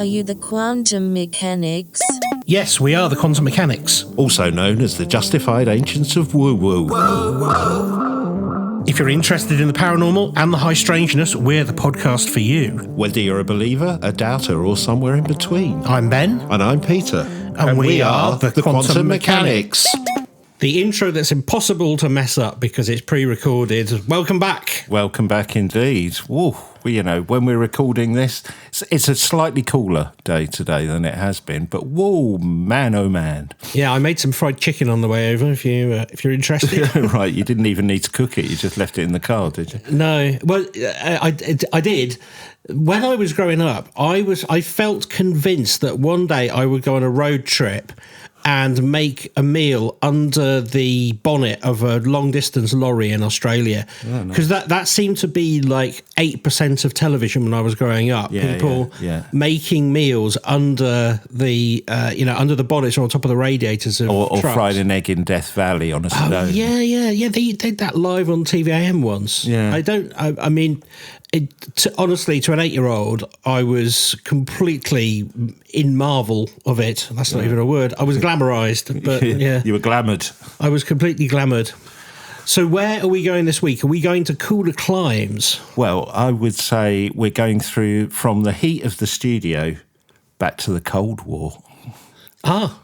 Are you the quantum mechanics? Yes, we are the quantum mechanics. Also known as the justified ancients of woo-woo. If you're interested in the paranormal and the high strangeness, we're the podcast for you. Whether you're a believer, a doubter, or somewhere in between. I'm Ben. And I'm Peter. And we are the Quantum Mechanics. Mechanics. The intro that's impossible to mess up because it's pre-recorded. Welcome back. Welcome back indeed. Woo. Well, you know, when we're recording this, it's a slightly cooler day today than it has been. But whoa, man, oh man. Yeah, I made some fried chicken on the way over, if you're interested. Right, you didn't even need to cook it. You just left it in the car, did you? No. Well, I did. When I was growing up, I felt convinced that one day I would go on a road trip and make a meal under the bonnet of a long-distance lorry in Australia. Because that seemed to be like 8% of television when I was growing up. People making meals under the under the bonnets or on top of the radiators of or trucks. fried an egg in Death Valley on a stone. Yeah. They did that live on TVAM once. Yeah. I mean... honestly, to an 8-year-old, I was completely in marvel of it. That's not even a word. I was glamorized, but yeah. You were glamoured. I was completely glamoured. So where are we going this week? Are we going to cooler climes? Well, I would say we're going through from the heat of the studio back to the Cold War. Ah.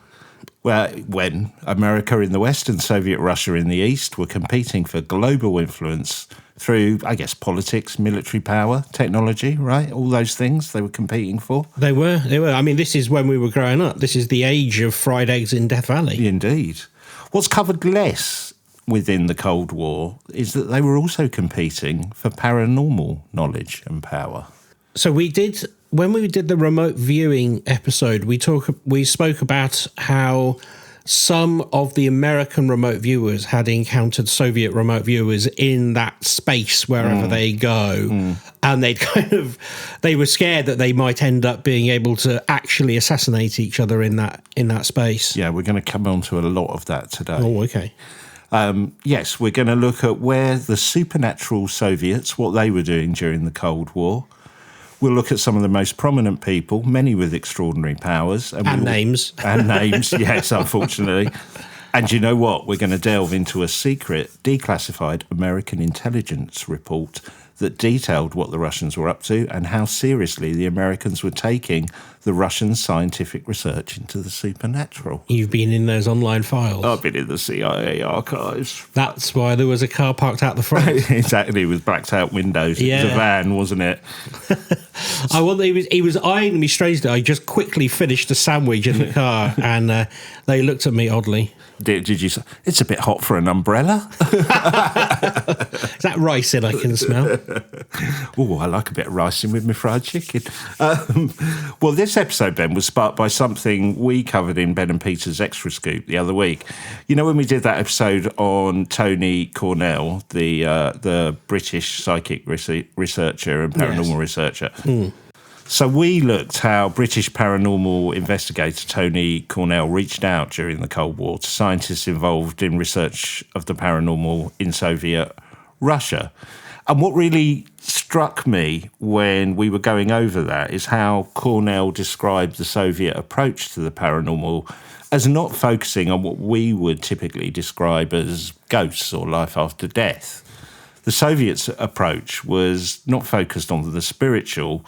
Well, when America in the West and Soviet Russia in the East were competing for global influence through, I guess, politics, military power, technology, right? All those things they were competing for. They were. I mean, this is when we were growing up. This is the age of fried eggs in Death Valley. Indeed. What's covered less within the Cold War is that they were also competing for paranormal knowledge and power. So when we did the remote viewing episode, we spoke about how some of the American remote viewers had encountered Soviet remote viewers in that space wherever they go. And they were scared that they might end up being able to actually assassinate each other in that space. Yeah, we're going to come on to a lot of that today. Oh, okay. Yes, we're going to look at where the supernatural Soviets, what they were doing during the Cold War. We'll look at some of the most prominent people, many with extraordinary powers. And names. And names, yes, unfortunately. And you know what? We're going to delve into a secret, declassified American intelligence report that detailed what the Russians were up to and how seriously the Americans were taking the Russian scientific research into the supernatural. You've been in those online files? I've been in the CIA archives. That's why there was a car parked out the front. Exactly, with blacked out windows. Yeah. It was a van, wasn't it? He was eyeing me strangely. I just quickly finished a sandwich in the car and they looked at me oddly. Did you say, it's a bit hot for an umbrella? Is that rice in I can smell? Oh, I like a bit of rice in with my fried chicken. Well, this episode, Ben, was sparked by something we covered in Ben and Peter's Extra Scoop the other week. You know when we did that episode on Tony Cornell, the British psychic researcher and paranormal researcher? So we looked how British paranormal investigator Tony Cornell reached out during the Cold War to scientists involved in research of the paranormal in Soviet Russia. And what really struck me when we were going over that is how Cornell described the Soviet approach to the paranormal as not focusing on what we would typically describe as ghosts or life after death. The Soviets' approach was not focused on the spiritual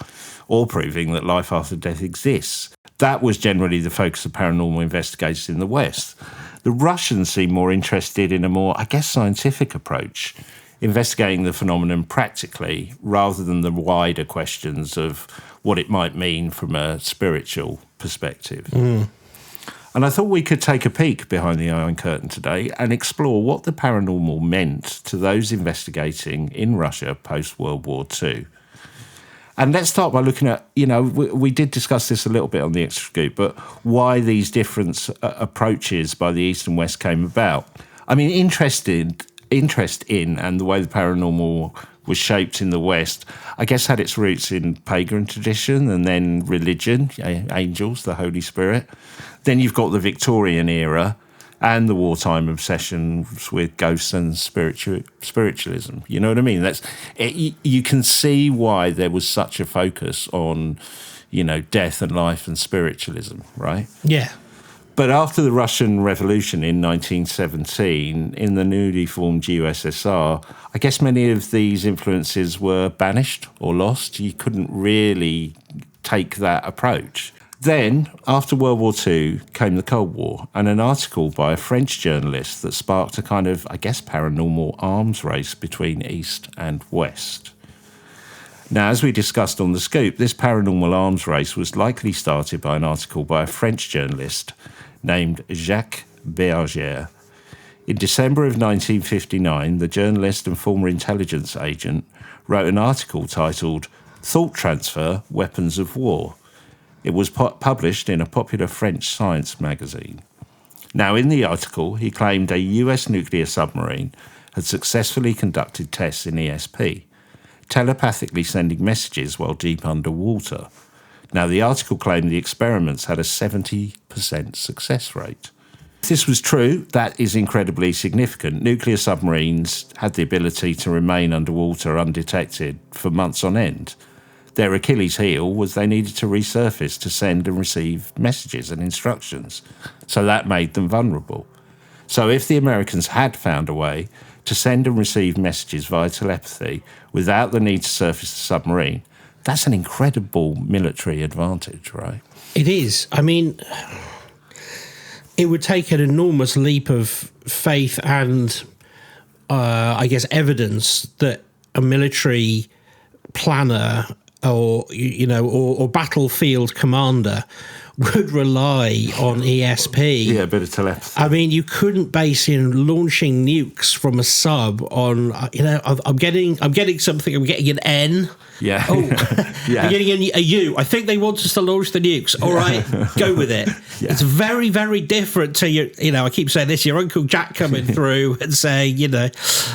or proving that life after death exists. That was generally the focus of paranormal investigators in the West. The Russians seemed more interested in a more, I guess, scientific approach, investigating the phenomenon practically rather than the wider questions of what it might mean from a spiritual perspective. And I thought we could take a peek behind the Iron Curtain today and explore what the paranormal meant to those investigating in Russia post-World War II. And let's start by looking at, we did discuss this a little bit on the Extra Scoop, but why these different approaches by the East and West came about. I mean, interest in and the way the paranormal was shaped in the West, I guess had its roots in pagan tradition and then religion, angels, the Holy Spirit. Then you've got the Victorian era and the wartime obsessions with ghosts and spiritualism. You know what I mean? You can see why there was such a focus on, death and life and spiritualism, right? Yeah. But after the Russian Revolution in 1917, in the newly formed USSR, I guess many of these influences were banished or lost. You couldn't really take that approach. Then, after World War II, came the Cold War, and an article by a French journalist that sparked a kind of, I guess, paranormal arms race between East and West. Now, as we discussed on The Scoop, this paranormal arms race was likely started by an article by a French journalist named Jacques Berger. In December of 1959, the journalist and former intelligence agent wrote an article titled Thought Transfer, Weapons of War. It was published in a popular French science magazine. Now, in the article, he claimed a US nuclear submarine had successfully conducted tests in ESP, telepathically sending messages while deep underwater. Now, the article claimed the experiments had a 70% success rate. If this was true, that is incredibly significant. Nuclear submarines had the ability to remain underwater undetected for months on end. Their Achilles heel was they needed to resurface to send and receive messages and instructions. So that made them vulnerable. So if the Americans had found a way to send and receive messages via telepathy without the need to surface the submarine, that's an incredible military advantage, right? It is. I mean, it would take an enormous leap of faith and, I guess, evidence that a military planner or battlefield commander would rely on ESP. Yeah, a bit of telepathy. I mean, you couldn't base in launching nukes from a sub on, I'm getting something, I'm getting an N. Yeah. Oh, Yeah. I'm getting a U. I think they want us to launch the nukes. All right, go with it. Yeah. It's very, very different to I keep saying this, your Uncle Jack coming through and saying,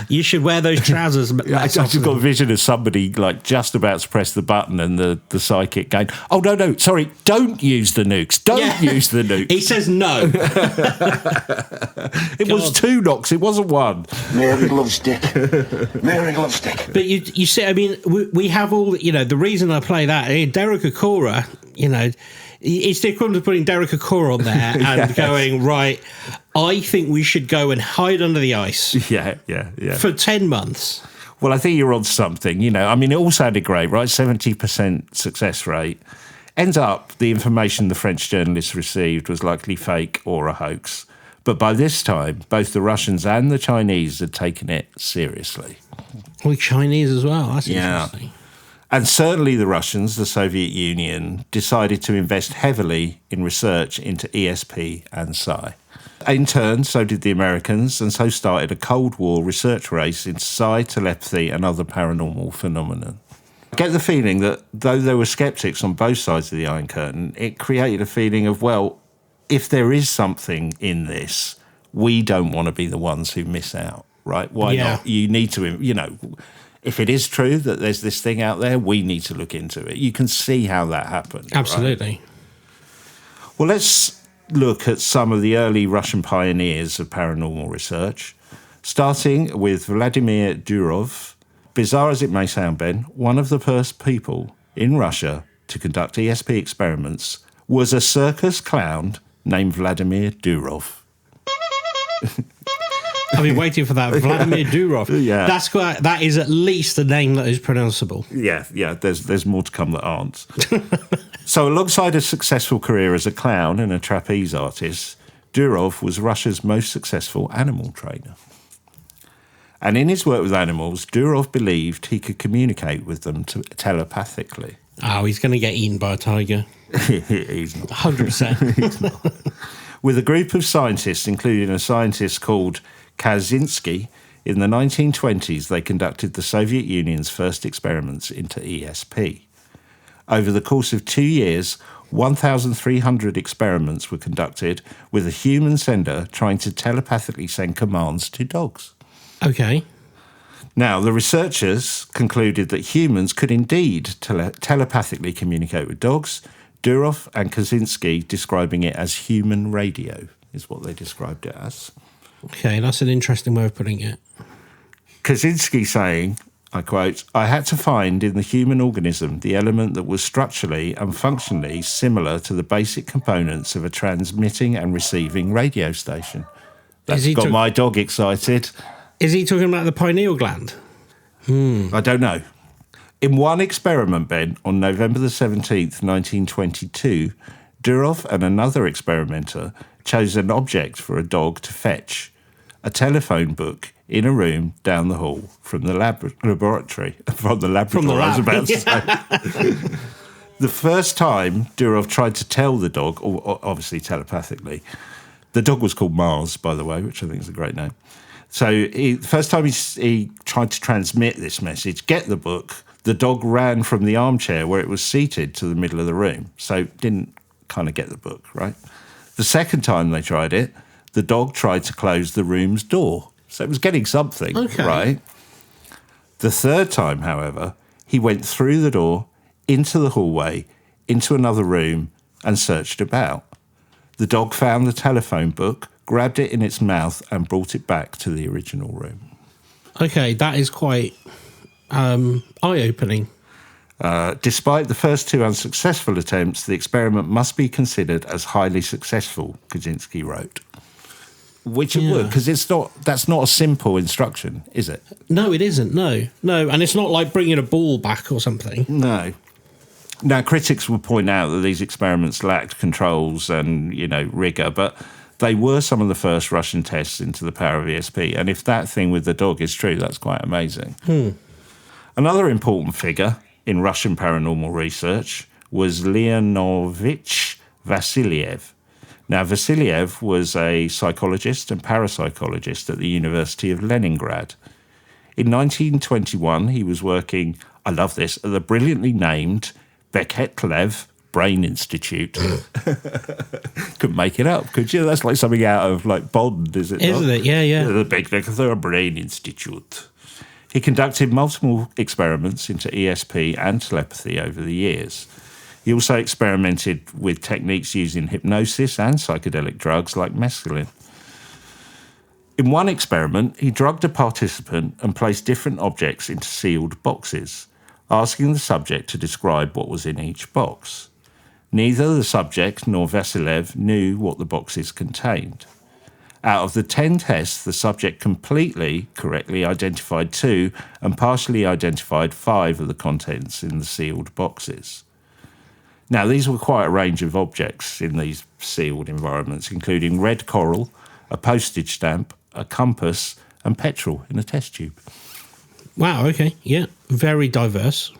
you should wear those trousers. I just got a vision of somebody like just about to press the button and the psychic going, oh, no, sorry, don't use the nukes. Don't use the nukes. He says no. It was 2 knocks. It wasn't 1. Mary loves Dick. Mary loves Dick. But you see, I mean, we have all, the reason I play that, Derek Akora, it's the equivalent of putting Derek Akora on there and Yes. going, right, I think we should go and hide under the ice. Yeah. For 10 months. Well, I think you're on something, I mean, it all sounded great, right? 70% success rate. Ends up, the information the French journalists received was likely fake or a hoax. But by this time, both the Russians and the Chinese had taken it seriously. Well, Chinese as well. That's interesting. And certainly the Russians, the Soviet Union, decided to invest heavily in research into ESP and psi. In turn, so did the Americans, and so started a Cold War research race into psi, telepathy, and other paranormal phenomena. I get the feeling that though there were skeptics on both sides of the Iron Curtain, it created a feeling of, well, if there is something in this, we don't want to be the ones who miss out, right? Why not? You need to, if it is true that there's this thing out there, we need to look into it. You can see how that happened. Absolutely. Right? Well, let's look at some of the early Russian pioneers of paranormal research, starting with Vladimir Durov. Bizarre as it may sound, Ben, one of the first people in Russia to conduct ESP experiments was a circus clown named Vladimir Durov. I've been waiting for that. Vladimir Durov. Yeah. That is at least a name that is pronounceable. Yeah. There's more to come that aren't. So alongside a successful career as a clown and a trapeze artist, Durov was Russia's most successful animal trainer. And in his work with animals, Durov believed he could communicate with them telepathically. Oh, he's going to get eaten by a tiger. He's not. 100%. He's not. With a group of scientists, including a scientist called Kaczynski, in the 1920s, they conducted the Soviet Union's first experiments into ESP. Over the course of 2 years, 1,300 experiments were conducted with a human sender trying to telepathically send commands to dogs. Okay. Now, the researchers concluded that humans could indeed telepathically communicate with dogs. Durov and Kaczynski describing it as human radio is what they described it as. Okay, that's an interesting way of putting it. Kaczynski saying, I quote, "I had to find in the human organism the element that was structurally and functionally similar to the basic components of a transmitting and receiving radio station." That's got my dog excited. Is he talking about the pineal gland? I don't know. In one experiment, Ben, on November the 17th, 1922, Durov and another experimenter chose an object for a dog to fetch, a telephone book in a room down the hall from the laboratory. From the laboratory, I was about to say. The first time Durov tried to tell the dog, or obviously telepathically, the dog was called Mars, by the way, which I think is a great name. So the first time he tried to transmit this message, get the book, the dog ran from the armchair where it was seated to the middle of the room. So didn't kind of get the book, right? The second time they tried it, the dog tried to close the room's door. So it was getting something, right? The third time, however, he went through the door, into the hallway, into another room, and searched about. The dog found the telephone book, grabbed it in its mouth, and brought it back to the original room. Okay, that is quite eye-opening. Despite the first two unsuccessful attempts, the experiment must be considered as highly successful, Kaczynski wrote. Which it would, because that's not a simple instruction, is it? No, it isn't, no. And it's not like bringing a ball back or something. No. Now, critics will point out that these experiments lacked controls and, rigour, but they were some of the first Russian tests into the power of ESP. And if that thing with the dog is true, that's quite amazing. Another important figure in Russian paranormal research was Leonovich Vasiliev. Now, Vasiliev was a psychologist and parapsychologist at the University of Leningrad. In 1921, he was working, I love this, at the brilliantly named Beketlev Brain Institute. Couldn't make it up, could you? That's like something out of Bond, is it? Isn't it? Yeah. The Beketlev Brain Institute. He conducted multiple experiments into ESP and telepathy over the years. He also experimented with techniques using hypnosis and psychedelic drugs like mescaline. In one experiment, he drugged a participant and placed different objects into sealed boxes, asking the subject to describe what was in each box. Neither the subject nor Vasiliev knew what the boxes contained. Out of the 10 tests, the subject completely correctly identified 2 and partially identified 5 of the contents in the sealed boxes. Now, these were quite a range of objects in these sealed environments, including red coral, a postage stamp, a compass, and petrol in a test tube. Wow, okay, yeah, very diverse.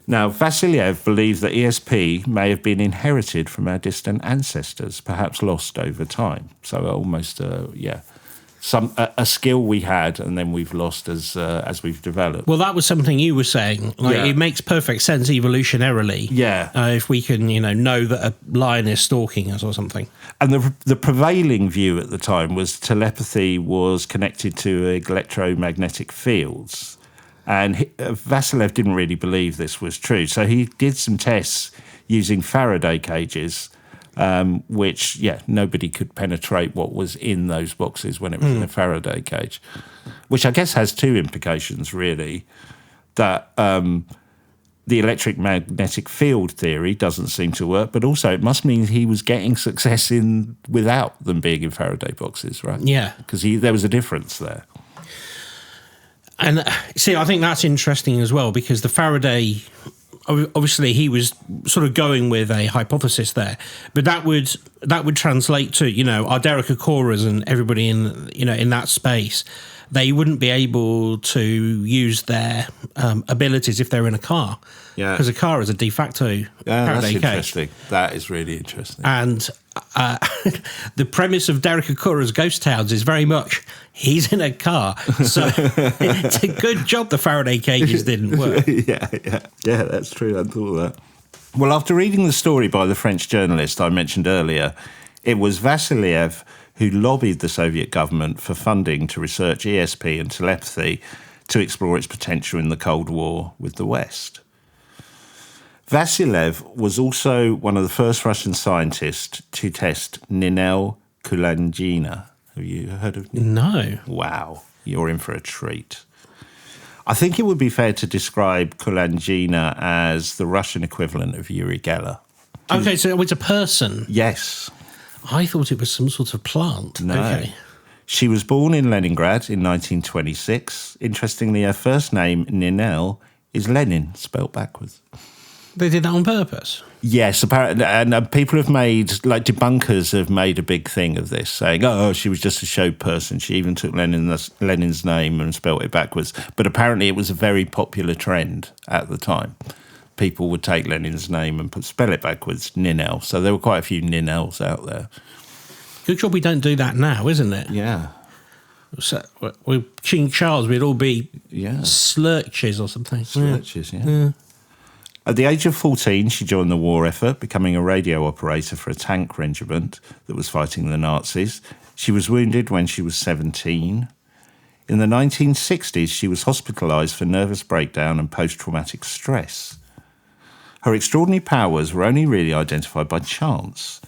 Now, Vasiliev believed that ESP may have been inherited from our distant ancestors, perhaps lost over time. So almost, a skill we had and then we've lost as we've developed. Well, that was something you were saying. It makes perfect sense evolutionarily. Yeah. If we can, know that a lion is stalking us or something. And the prevailing view at the time was telepathy was connected to electromagnetic fields. And Vasiliev didn't really believe this was true. So he did some tests using Faraday cages, which, nobody could penetrate what was in those boxes when it was in a Faraday cage, which I guess has 2 implications, really, that the electric-magnetic field theory doesn't seem to work, but also it must mean he was getting success without them being in Faraday boxes, right? Yeah. Because there was a difference there. And see, I think that's interesting as well, because the Faraday, obviously he was sort of going with a hypothesis there, but that would translate to, our Derek Akoras and everybody in that space, they wouldn't be able to use their abilities if they're in a car. Yeah. Because a car is a de facto Faraday cage. That's interesting. That is really interesting. And the premise of Derek Akora's Ghost Towns is very much he's in a car. So it's a good job the Faraday cages didn't work. Yeah, that's true. I thought that. Well, after reading the story by the French journalist I mentioned earlier, it was Vasiliev who lobbied the Soviet government for funding to research ESP and telepathy to explore its potential in the Cold War with the West. Vasiliev was also one of the first Russian scientists to test Ninel Kulangina. Have you heard of Ninel? No. Wow, you're in for a treat. I think it would be fair to describe Kulangina as the Russian equivalent of Uri Geller. Okay, so it's a person. Yes. I thought it was some sort of plant. No. Okay. She was born in Leningrad in 1926. Interestingly, her first name, Ninel, is Lenin, spelt backwards. They did that on purpose? Yes, apparently, and people have made, like debunkers have made a big thing of this, saying, oh, she was just a show person. She even took Lenin's name and spelt it backwards. But apparently it was a very popular trend at the time. People would take Lenin's name and spell it backwards, Ninel. So there were quite a few Ninels out there. Good job we don't do that now, isn't it? Yeah. So, with King Charles, we'd all be slurches or something. Slurches, yeah. At the age of 14, she joined the war effort, becoming a radio operator for a tank regiment that was fighting the Nazis. She was wounded when she was 17. In the 1960s, she was hospitalised for nervous breakdown and post-traumatic stress. Her extraordinary powers were only really identified by chance.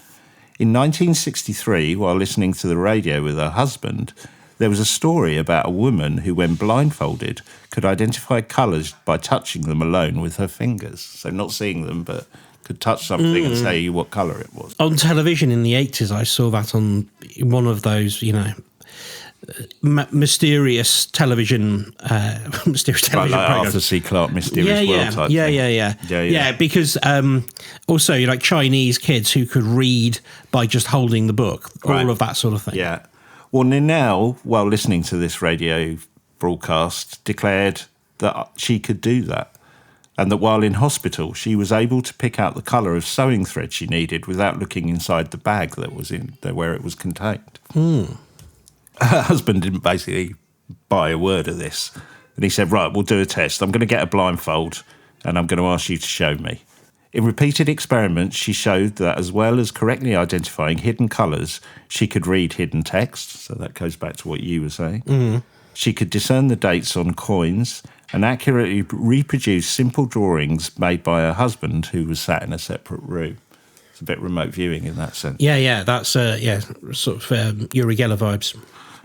In 1963, while listening to the radio with her husband, there was a story about a woman who, when blindfolded, could identify colours by touching them alone with her fingers. So not seeing them, but could touch something and tell you what colour it was. On television in the 80s, I saw that on one of those, mysterious television Like programs. Arthur C. Clarke Mysterious World type thing. Yeah, because also, like Chinese kids who could read by just holding the book, all of that sort of thing. Yeah. Well, Ninel, while listening to this radio broadcast, declared that she could do that, and that while in hospital, she was able to pick out the colour of sewing thread she needed without looking inside the bag that was in there where it was contained. Her husband didn't basically buy a word of this, and he said, right, we'll do a test. I'm going to get a blindfold, and I'm going to ask you to show me. In repeated experiments, she showed that as well as correctly identifying hidden colours, she could read hidden text. So that goes back to what you were saying. She could discern the dates on coins and accurately reproduce simple drawings made by her husband, who was sat in a separate room. It's a bit remote viewing in that sense. Yeah, that's sort of Uri Geller vibes.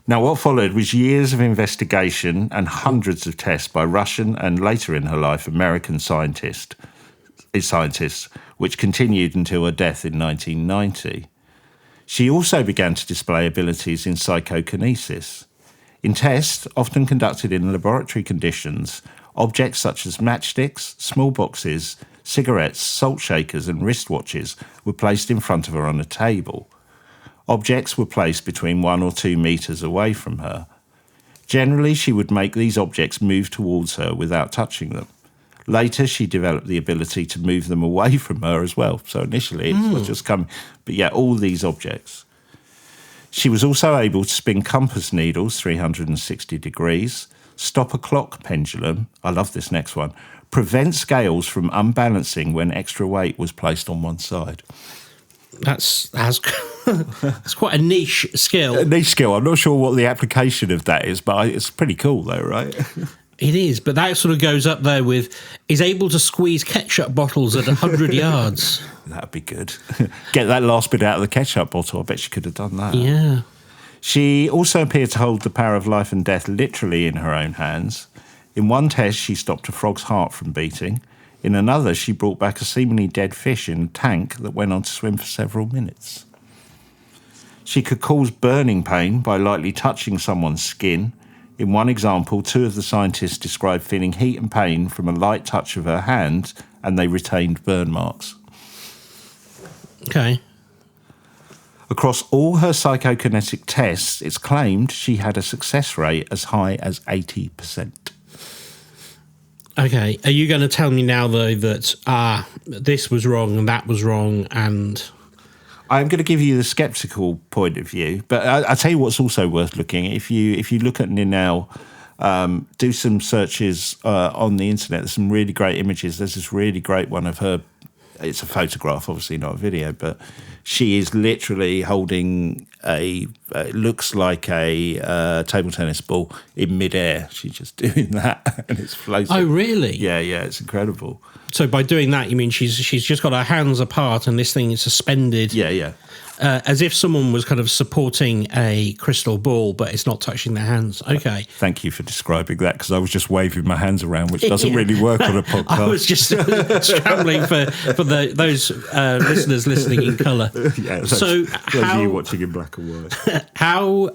Now, what followed was years of investigation and hundreds of tests by Russian and later in her life American scientists, which continued until her death in 1990. She also began to display abilities in psychokinesis. In tests, often conducted in laboratory conditions, objects such as matchsticks, small boxes, cigarettes, salt shakers and wristwatches were placed in front of her on a table. Objects were placed between 1 or 2 metres away from her. Generally, she would make these objects move towards her without touching them. Later, she developed the ability to move them away from her as well. So initially, it's not just coming, but yeah, all these objects. She was also able to spin compass needles 360 degrees, stop a clock pendulum, I love this next one, prevent scales from unbalancing when extra weight was placed on one side. That's quite a niche skill. A niche skill. I'm not sure what the application of that is, but it's pretty cool though, right? It is, but that sort of goes up there with, is able to squeeze ketchup bottles at 100 yards. That'd be good. Get that last bit out of the ketchup bottle. I bet she could have done that. Yeah. She also appeared to hold the power of life and death literally in her own hands. In one test, she stopped a frog's heart from beating. In another, she brought back a seemingly dead fish in a tank that went on to swim for several minutes. She could cause burning pain by lightly touching someone's skin. In one example, 2 of the scientists described feeling heat and pain from a light touch of her hand, and they retained burn marks. Okay. Across all her psychokinetic tests, it's claimed she had a success rate as high as 80%. Okay. Are you going to tell me now, though, that this was wrong and that was wrong and... I'm going to give you the sceptical point of view, but I'll tell you what's also worth looking at. If you look at Ninel, do some searches on the internet. There's some really great images. There's this really great one of her. It's a photograph, obviously not a video, but she is literally holding a it looks like a table tennis ball in midair. She's just doing that, and it's floating. Oh, really? Yeah, it's incredible. So by doing that, you mean she's just got her hands apart and this thing is suspended? Yeah. As if someone was kind of supporting a crystal ball, but it's not touching their hands. Okay. Thank you for describing that, because I was just waving my hands around, which doesn't really work on a podcast. I was just scrambling for those listeners listening in colour. Yeah, so those you watching in black and white. How?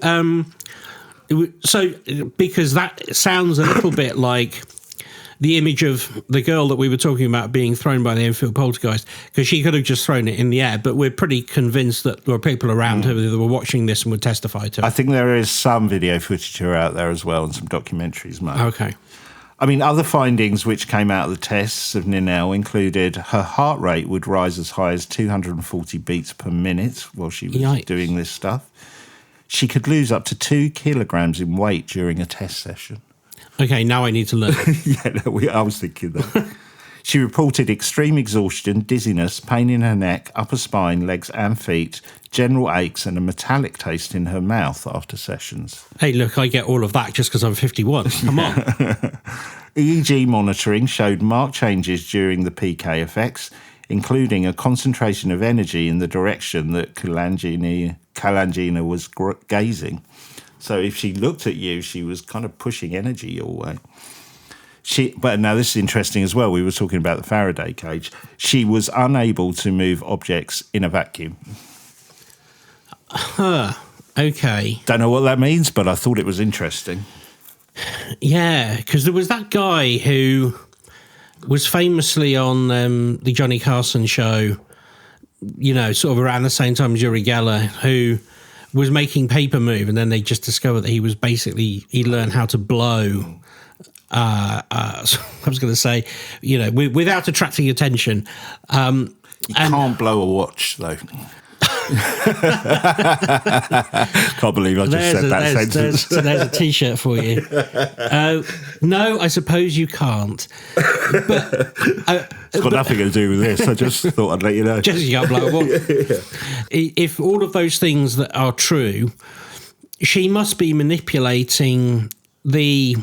So because that sounds a little bit like the image of the girl that we were talking about being thrown by the Enfield poltergeist, because she could have just thrown it in the air, but we're pretty convinced that there were people around her that were watching this and would testify to it. I think there is some video footage out there as well and some documentaries, mate. Okay. I mean, other findings which came out of the tests of Ninel included her heart rate would rise as high as 240 beats per minute while she was doing this stuff. She could lose up to 2 kilograms in weight during a test session. Okay, now I need to learn. I was thinking that. She reported extreme exhaustion, dizziness, pain in her neck, upper spine, legs and feet, general aches and a metallic taste in her mouth after sessions. Hey, look, I get all of that just because I'm 51. Come on. EEG monitoring showed marked changes during the PK effects, including a concentration of energy in the direction that Kalangina was gazing. So if she looked at you, she was kind of pushing energy your way. But now this is interesting as well. We were talking about the Faraday cage. She was unable to move objects in a vacuum. Okay. Don't know what that means, but I thought it was interesting. Yeah, because there was that guy who was famously on the Johnny Carson show, you know, sort of around the same time as Uri Geller, who was making paper move, and then they just discovered that he learned how to blow. I was going to say, you know, without attracting attention. You can't blow a watch, though. Can't believe I just said that sentence. There's a T-shirt for you. No, I suppose you can't. But it's got nothing to do with this. I just thought I'd let you know. Just you can't blow a watch. If all of those things that are true, she must be manipulating the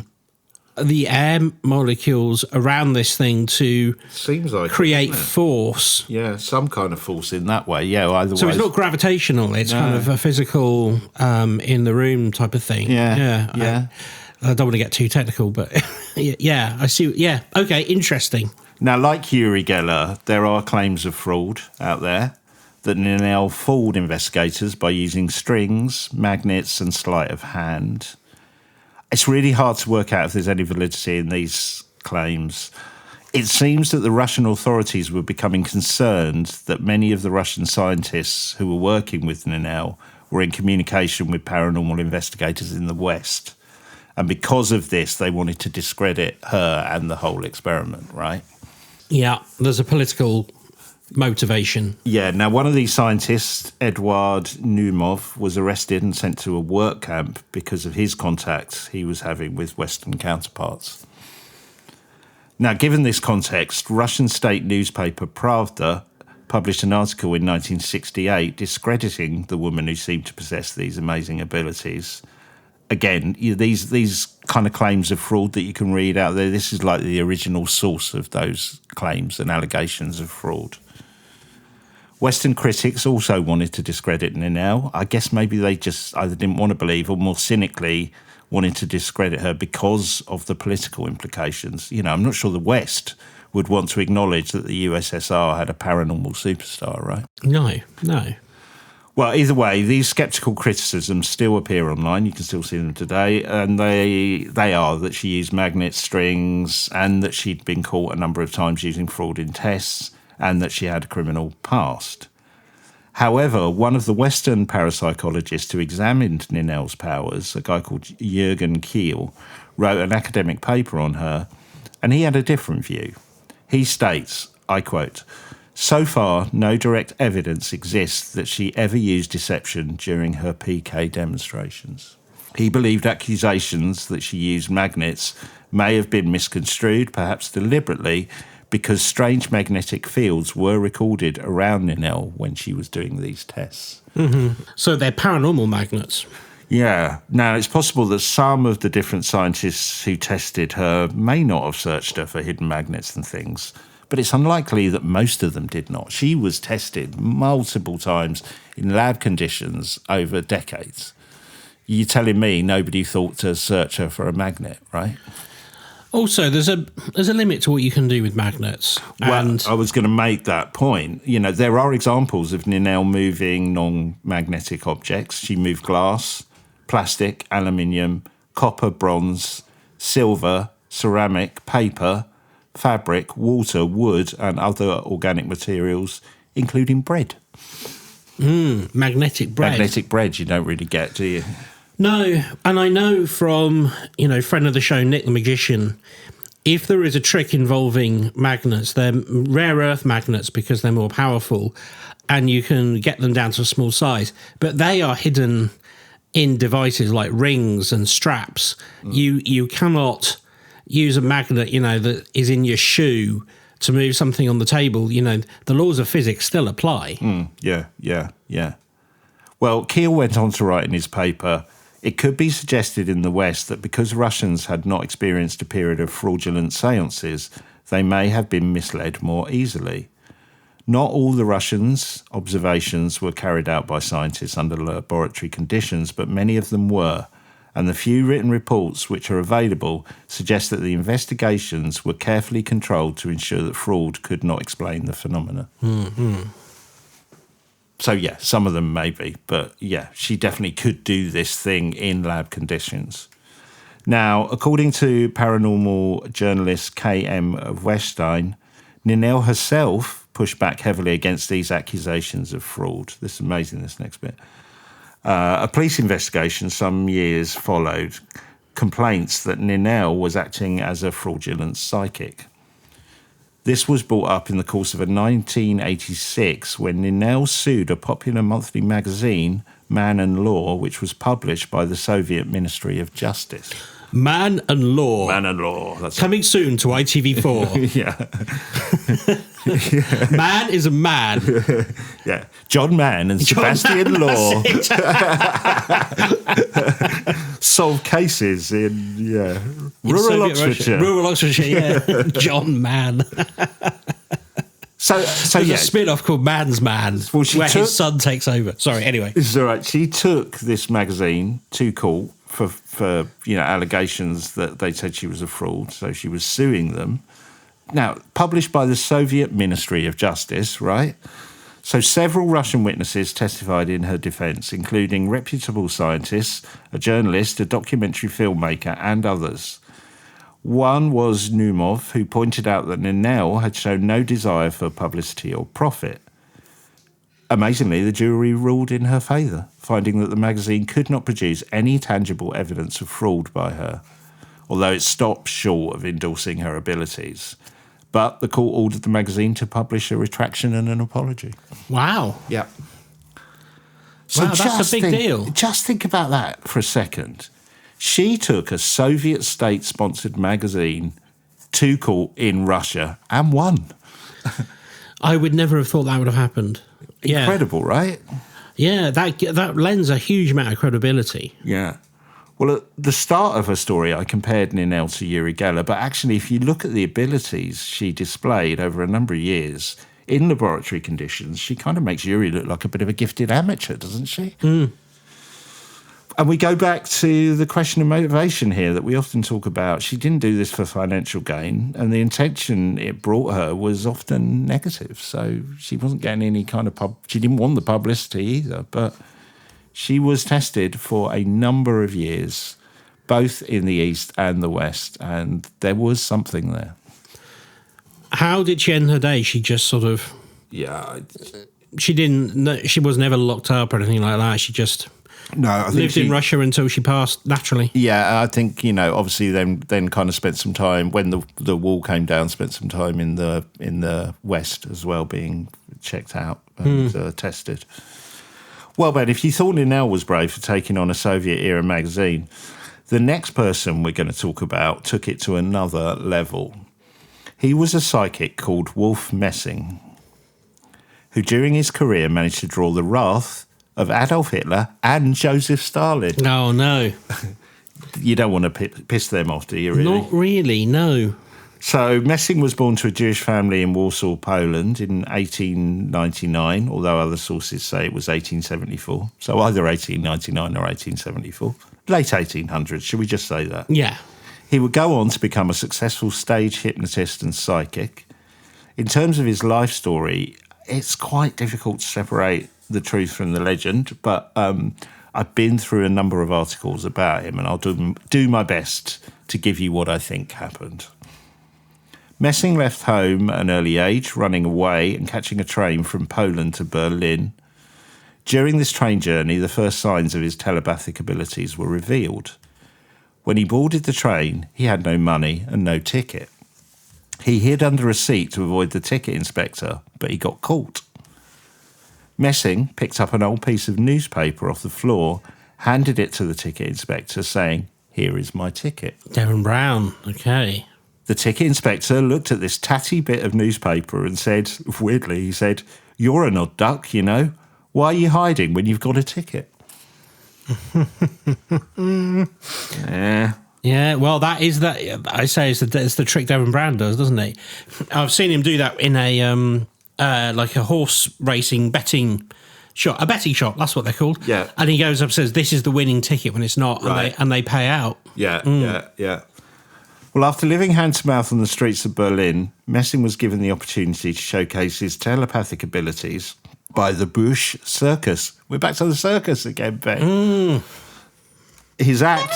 air molecules around this thing to seems like create force. Yeah, some kind of force in that way. Yeah, well, either so way. it's not gravitational. It's kind of a physical in the room type of thing. Yeah. I don't want to get too technical, but yeah, I see. Yeah, okay, interesting. Now, like Uri Geller, there are claims of fraud out there that Ninel fooled investigators by using strings, magnets, and sleight of hand. It's really hard to work out if there's any validity in these claims. It seems that the Russian authorities were becoming concerned that many of the Russian scientists who were working with Ninel were in communication with paranormal investigators in the West. And because of this, they wanted to discredit her and the whole experiment, right? Yeah, there's a political motivation. Yeah, now one of these scientists, Eduard Numov, was arrested and sent to a work camp because of his contacts he was having with Western counterparts. Now, given this context, Russian state newspaper Pravda published an article in 1968 discrediting the woman who seemed to possess these amazing abilities. Again, these kind of claims of fraud that you can read out there, this is like the original source of those claims and allegations of fraud. Western critics also wanted to discredit Ninel. I guess maybe they just either didn't want to believe or more cynically wanted to discredit her because of the political implications. You know, I'm not sure the West would want to acknowledge that the USSR had a paranormal superstar, right? No. Well, either way, these sceptical criticisms still appear online. You can still see them today. And they are that she used magnets, strings, and that she'd been caught a number of times using fraud in tests, and that she had a criminal past. However, one of the Western parapsychologists who examined Ninel's powers, a guy called Jürgen Kiel, wrote an academic paper on her, and he had a different view. He states, I quote, "So far, no direct evidence exists that she ever used deception during her PK demonstrations." He believed accusations that she used magnets may have been misconstrued, perhaps deliberately, because strange magnetic fields were recorded around Ninel when she was doing these tests. So they're paranormal magnets. Yeah. Now, it's possible that some of the different scientists who tested her may not have searched her for hidden magnets and things, but it's unlikely that most of them did not. She was tested multiple times in lab conditions over decades. You're telling me nobody thought to search her for a magnet, right? Also, there's a limit to what you can do with magnets. Well, I was going to make that point. You know, there are examples of Ninel moving non-magnetic objects. She moved glass, plastic, aluminium, copper, bronze, silver, ceramic, paper, fabric, water, wood, and other organic materials, including bread. Magnetic bread. Magnetic bread you don't really get, do you? No, and I know from, friend of the show, Nick the Magician, if there is a trick involving magnets, they're rare earth magnets because they're more powerful and you can get them down to a small size, but they are hidden in devices like rings and straps. You cannot use a magnet, that is in your shoe to move something on the table. The laws of physics still apply. Yeah. Well, Keel went on to write in his paper, it could be suggested in the West that because Russians had not experienced a period of fraudulent seances, they may have been misled more easily. Not all the Russians' observations were carried out by scientists under laboratory conditions, but many of them were, and the few written reports which are available suggest that the investigations were carefully controlled to ensure that fraud could not explain the phenomena. So, yeah, some of them maybe, but yeah, she definitely could do this thing in lab conditions. Now, according to paranormal journalist K.M. Westein, Ninel herself pushed back heavily against these accusations of fraud. This is amazing, this next bit. A police investigation some years followed complaints that Ninel was acting as a fraudulent psychic. This was brought up in the course of a 1986 when Ninel sued a popular monthly magazine, Man and Law, which was published by the Soviet Ministry of Justice. Man and Law. Man and Law. That's coming soon to ITV4. Yeah. Man is a man. Yeah. John Mann and Sebastian Law solve cases in rural Oxfordshire. Rural Oxfordshire, yeah. John Mann. So There's a spin-off called Man's Man, where his son takes over. Sorry, anyway. It's all right. She took this magazine to court for allegations that they said she was a fraud, so she was suing them. Now, published by the Soviet Ministry of Justice, right? So several Russian witnesses testified in her defence, including reputable scientists, a journalist, a documentary filmmaker, and others. One was Numov, who pointed out that Ninel had shown no desire for publicity or profit. Amazingly, the jury ruled in her favour, finding that the magazine could not produce any tangible evidence of fraud by her, although it stopped short of endorsing her abilities. But the court ordered the magazine to publish a retraction and an apology. Wow. Yeah. So that's a big deal. Just think about that for a second. She took a Soviet state-sponsored magazine to court in Russia and won. I would never have thought that would have happened. Incredible, right? Yeah, that lends a huge amount of credibility. Yeah. Well, at the start of her story, I compared Ninel to Uri Geller, but actually, if you look at the abilities she displayed over a number of years in laboratory conditions, she kind of makes Uri look like a bit of a gifted amateur, doesn't she? And we go back to the question of motivation here that we often talk about. She didn't do this for financial gain, and the intention it brought her was often negative. So she wasn't getting any kind of she didn't want the publicity either, but she was tested for a number of years, both in the East and the West, and there was something there. How did she end her day? She just sort of... Yeah. She was never locked up or anything like that. She just... No, I think lived in Russia until she passed naturally. Yeah, I think, obviously then kind of spent some time when the wall came down, spent some time in the West as well, being checked out and tested. Well, Ben, if you thought Ninel was brave for taking on a Soviet-era magazine, the next person we're going to talk about took it to another level. He was a psychic called Wolf Messing, who during his career managed to draw the wrath of Adolf Hitler and Joseph Stalin. Oh, no. You don't want to piss them off, do you, really? Not really, no. So Messing was born to a Jewish family in Warsaw, Poland in 1899, although other sources say it was 1874. So either 1899 or 1874. Late 1800s, should we just say that? Yeah. He would go on to become a successful stage hypnotist and psychic. In terms of his life story, it's quite difficult to separate the truth from the legend, but I've been through a number of articles about him, and I'll do my best to give you what I think happened. Messing left home at an early age, running away and catching a train from Poland to Berlin. During this train journey, the first signs of his telepathic abilities were revealed. When he boarded the train, he had no money and no ticket. He hid under a seat to avoid the ticket inspector, but he got caught. Messing picked up an old piece of newspaper off the floor, handed it to the ticket inspector, saying, "Here is my ticket." Devon Brown, okay. The ticket inspector looked at this tatty bit of newspaper and said, weirdly, he said, "You're an odd duck, you know. Why are you hiding when you've got a ticket?" Yeah, well, that is that. I say it's the trick Devon Brown does, doesn't he? I've seen him do that in a like a horse racing betting shop, a betting shop. That's what they're called. Yeah. And he goes up and says, "This is the winning ticket," when it's not, Right. and they pay out. Yeah. Well, after living hand to mouth on the streets of Berlin, Messing was given the opportunity to showcase his telepathic abilities by the Busch Circus. We're back to the circus again, Ben. His act...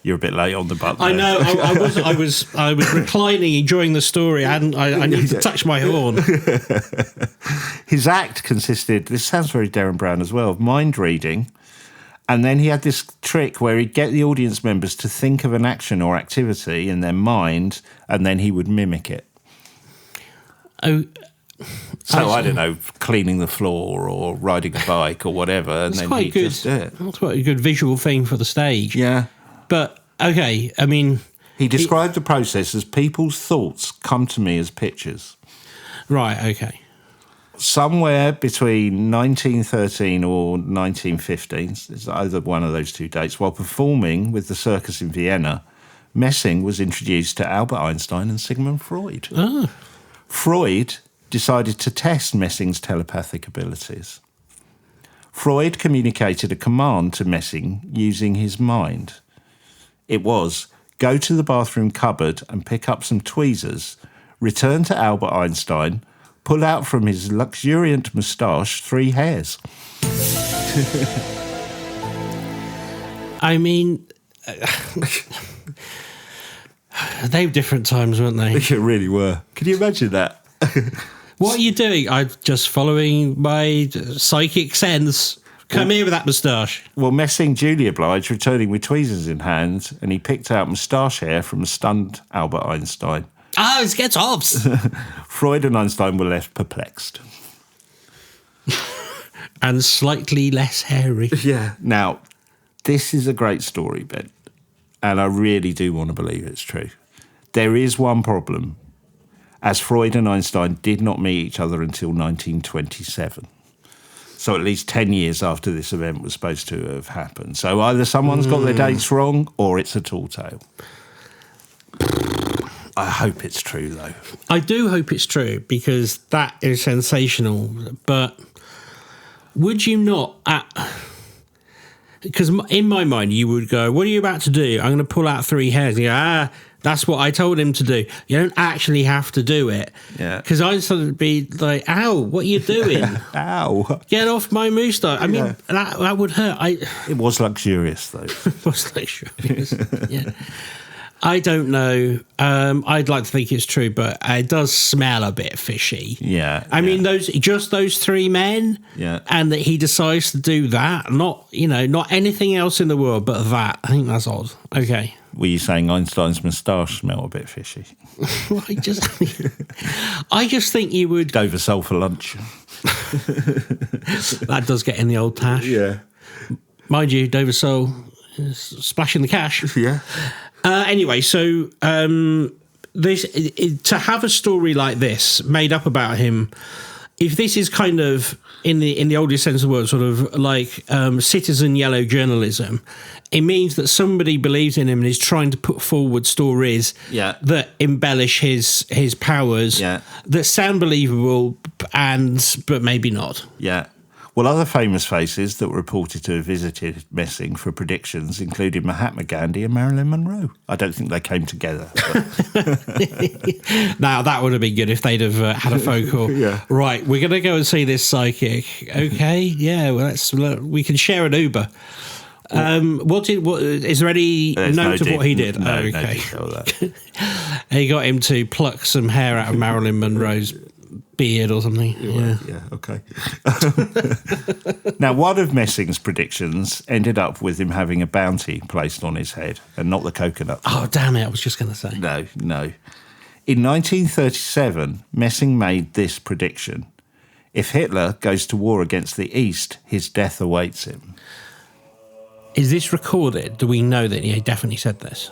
You're a bit late on the button. I know. I was reclining, enjoying the story. I need to touch my horn. His act consisted, this sounds very Darren Brown as well, of mind reading. And then he had this trick where he'd get the audience members to think of an action or activity in their mind, and then he would mimic it. Oh, So, I don't know, cleaning the floor or riding a bike or whatever, and that's then quite he'd good. just do it. That's quite a good visual thing for the stage. Yeah. But, okay, I mean... He described the process as people's thoughts come to me as pictures. Right, okay. Somewhere between 1913 or 1915, it's either one of those two dates, while performing with the circus in Vienna, Messing was introduced to Albert Einstein and Sigmund Freud. Oh. Freud decided to test Messing's telepathic abilities. Freud communicated a command to Messing using his mind. It was, go to the bathroom cupboard and pick up some tweezers, return to Albert Einstein, pull out from his luxuriant moustache 3 hairs. I mean... they were different times, weren't they? They really were. Can you imagine that? What are you doing? I'm just following my psychic sense. Come here with that moustache. Well, Messing duly obliged, returning with tweezers in hand, and he picked out moustache hair from a stunned Albert Einstein. Oh, it gets obs. Freud and Einstein were left perplexed. And slightly less hairy. Yeah. Now, this is a great story, Ben, and I really do want to believe it's true. There is one problem, as Freud and Einstein did not meet each other until 1927. So at least 10 years after this event was supposed to have happened. So either someone's got their dates wrong or it's a tall tale. I hope it's true, though. I do hope it's true, because that is sensational. But would you not... Because in my mind, you would go, what are you about to do? I'm going to pull out 3 hairs. And you go, that's what I told him to do. You don't actually have to do it. Yeah. Because I'd sort of be like, ow, what are you doing? Ow. Get off my moustache. I mean, that would hurt. It was luxurious, though. It was luxurious. Yeah. I don't know. I'd like to think it's true, but it does smell a bit fishy. Yeah. I mean, those 3 men. Yeah. And that he decides to do that, not anything else in the world, but that. I think that's odd. Okay. Were you saying Einstein's moustache smelled a bit fishy? Well, I just think you would go for soul for lunch. That does get in the old tash. Yeah. Mind you, Dover Soul is splashing the cash. Yeah. Anyway, so to have a story like this made up about him, if this is kind of in the oldest sense of the word, sort of like citizen yellow journalism, it means that somebody believes in him and is trying to put forward stories that embellish his powers, that sound believable, but maybe not. Yeah. Well, other famous faces that were reported to have visited Messing for predictions included Mahatma Gandhi and Marilyn Monroe. I don't think they came together. Now, that would have been good if they'd have had a phone call. Right, we're going to go and see this psychic. Okay, yeah, well, we can share an Uber. What is there any note of what he did? No, okay. No detail of that. He got him to pluck some hair out of Marilyn Monroe's beard or something. Yeah, okay. Now, one of Messing's predictions ended up with him having a bounty placed on his head, and not the coconut. Oh, damn it, I was just going to say. No. In 1937, Messing made this prediction. If Hitler goes to war against the East, his death awaits him. Is this recorded? Do we know that he definitely said this?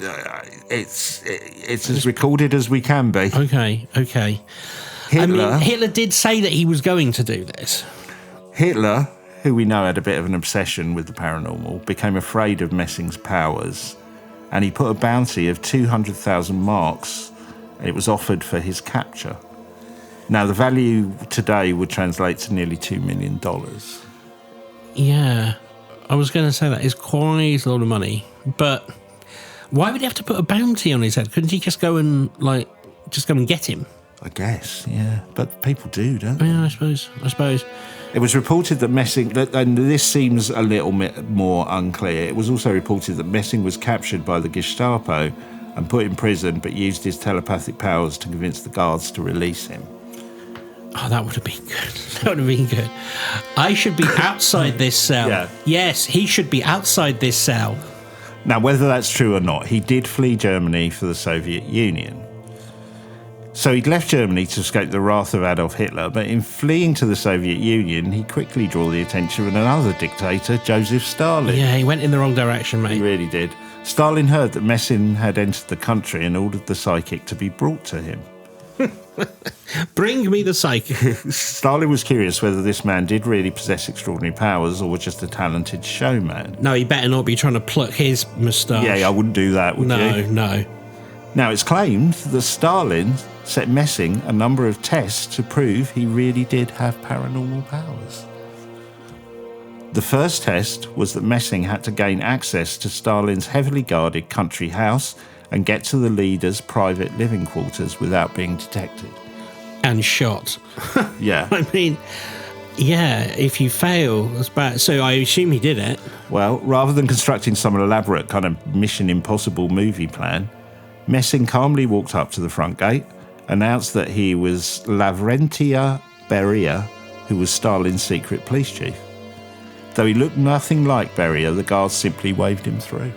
It's as recorded as we can be. Okay. Hitler did say that he was going to do this. Hitler, who we know had a bit of an obsession with the paranormal, became afraid of Messing's powers, and he put a bounty of 200,000 marks, and it was offered for his capture. Now, the value today would translate to nearly $2 million. Yeah, I was going to say that is quite a lot of money, but why would he have to put a bounty on his head? Couldn't he just go and get him? I guess, yeah. But people do, don't they? Yeah, I suppose. It was reported that Messing, and this seems a little bit more unclear, it was also reported that Messing was captured by the Gestapo and put in prison, but used his telepathic powers to convince the guards to release him. Oh, that would have been good. I should be outside this cell. Yeah. Yes, he should be outside this cell. Now, whether that's true or not, he did flee Germany for the Soviet Union. So he'd left Germany to escape the wrath of Adolf Hitler, but in fleeing to the Soviet Union, he quickly drew the attention of another dictator, Joseph Stalin. Yeah, he went in the wrong direction, mate. He really did. Stalin heard that Messing had entered the country and ordered the psychic to be brought to him. Bring me the psychic. Stalin was curious whether this man did really possess extraordinary powers or was just a talented showman. No, he better not be trying to pluck his moustache. Yeah, I wouldn't do that, would you? No. Now, it's claimed that Stalin set Messing a number of tests to prove he really did have paranormal powers. The first test was that Messing had to gain access to Stalin's heavily guarded country house and get to the leader's private living quarters without being detected. And shot. Yeah. I mean, yeah, if you fail, that's bad. So I assume he did it. Well, rather than constructing some elaborate kind of Mission Impossible movie plan, Messing calmly walked up to the front gate, announced that he was Lavrentia Beria, who was Stalin's secret police chief. Though he looked nothing like Beria, the guards simply waved him through.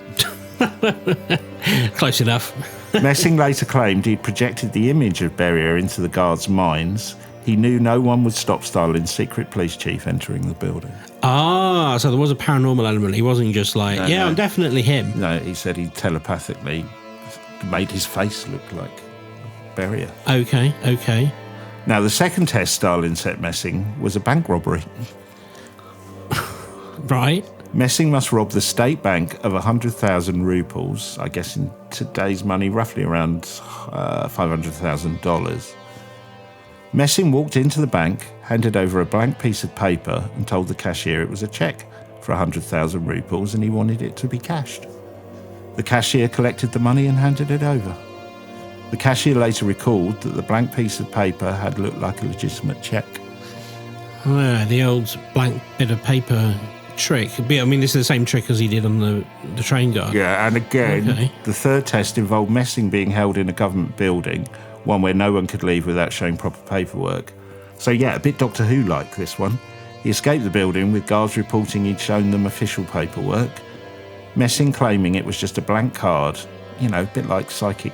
Close enough. Messing later claimed he'd projected the image of Beria into the guards' minds. He knew no one would stop Stalin's secret police chief entering the building. Ah, so there was a paranormal element. He wasn't just like, no. I'm definitely him. No, he said he telepathically made his face look like Beria. Okay. Now, the second test Stalin set Messing was a bank robbery. Right. Messing must rob the state bank of 100,000 rubles, I guess in today's money, roughly around $500,000. Messing walked into the bank, handed over a blank piece of paper and told the cashier it was a cheque for 100,000 rubles and he wanted it to be cashed. The cashier collected the money and handed it over. The cashier later recalled that the blank piece of paper had looked like a legitimate cheque. Oh, the old blank bit of paper trick. I mean, this is the same trick as he did on the train guard. Yeah, and again, The third test involved Messing being held in a government building, one where no one could leave without showing proper paperwork. So yeah, a bit Doctor Who-like, this one. He escaped the building with guards reporting he'd shown them official paperwork. Messing claiming it was just a blank card, a bit like psychic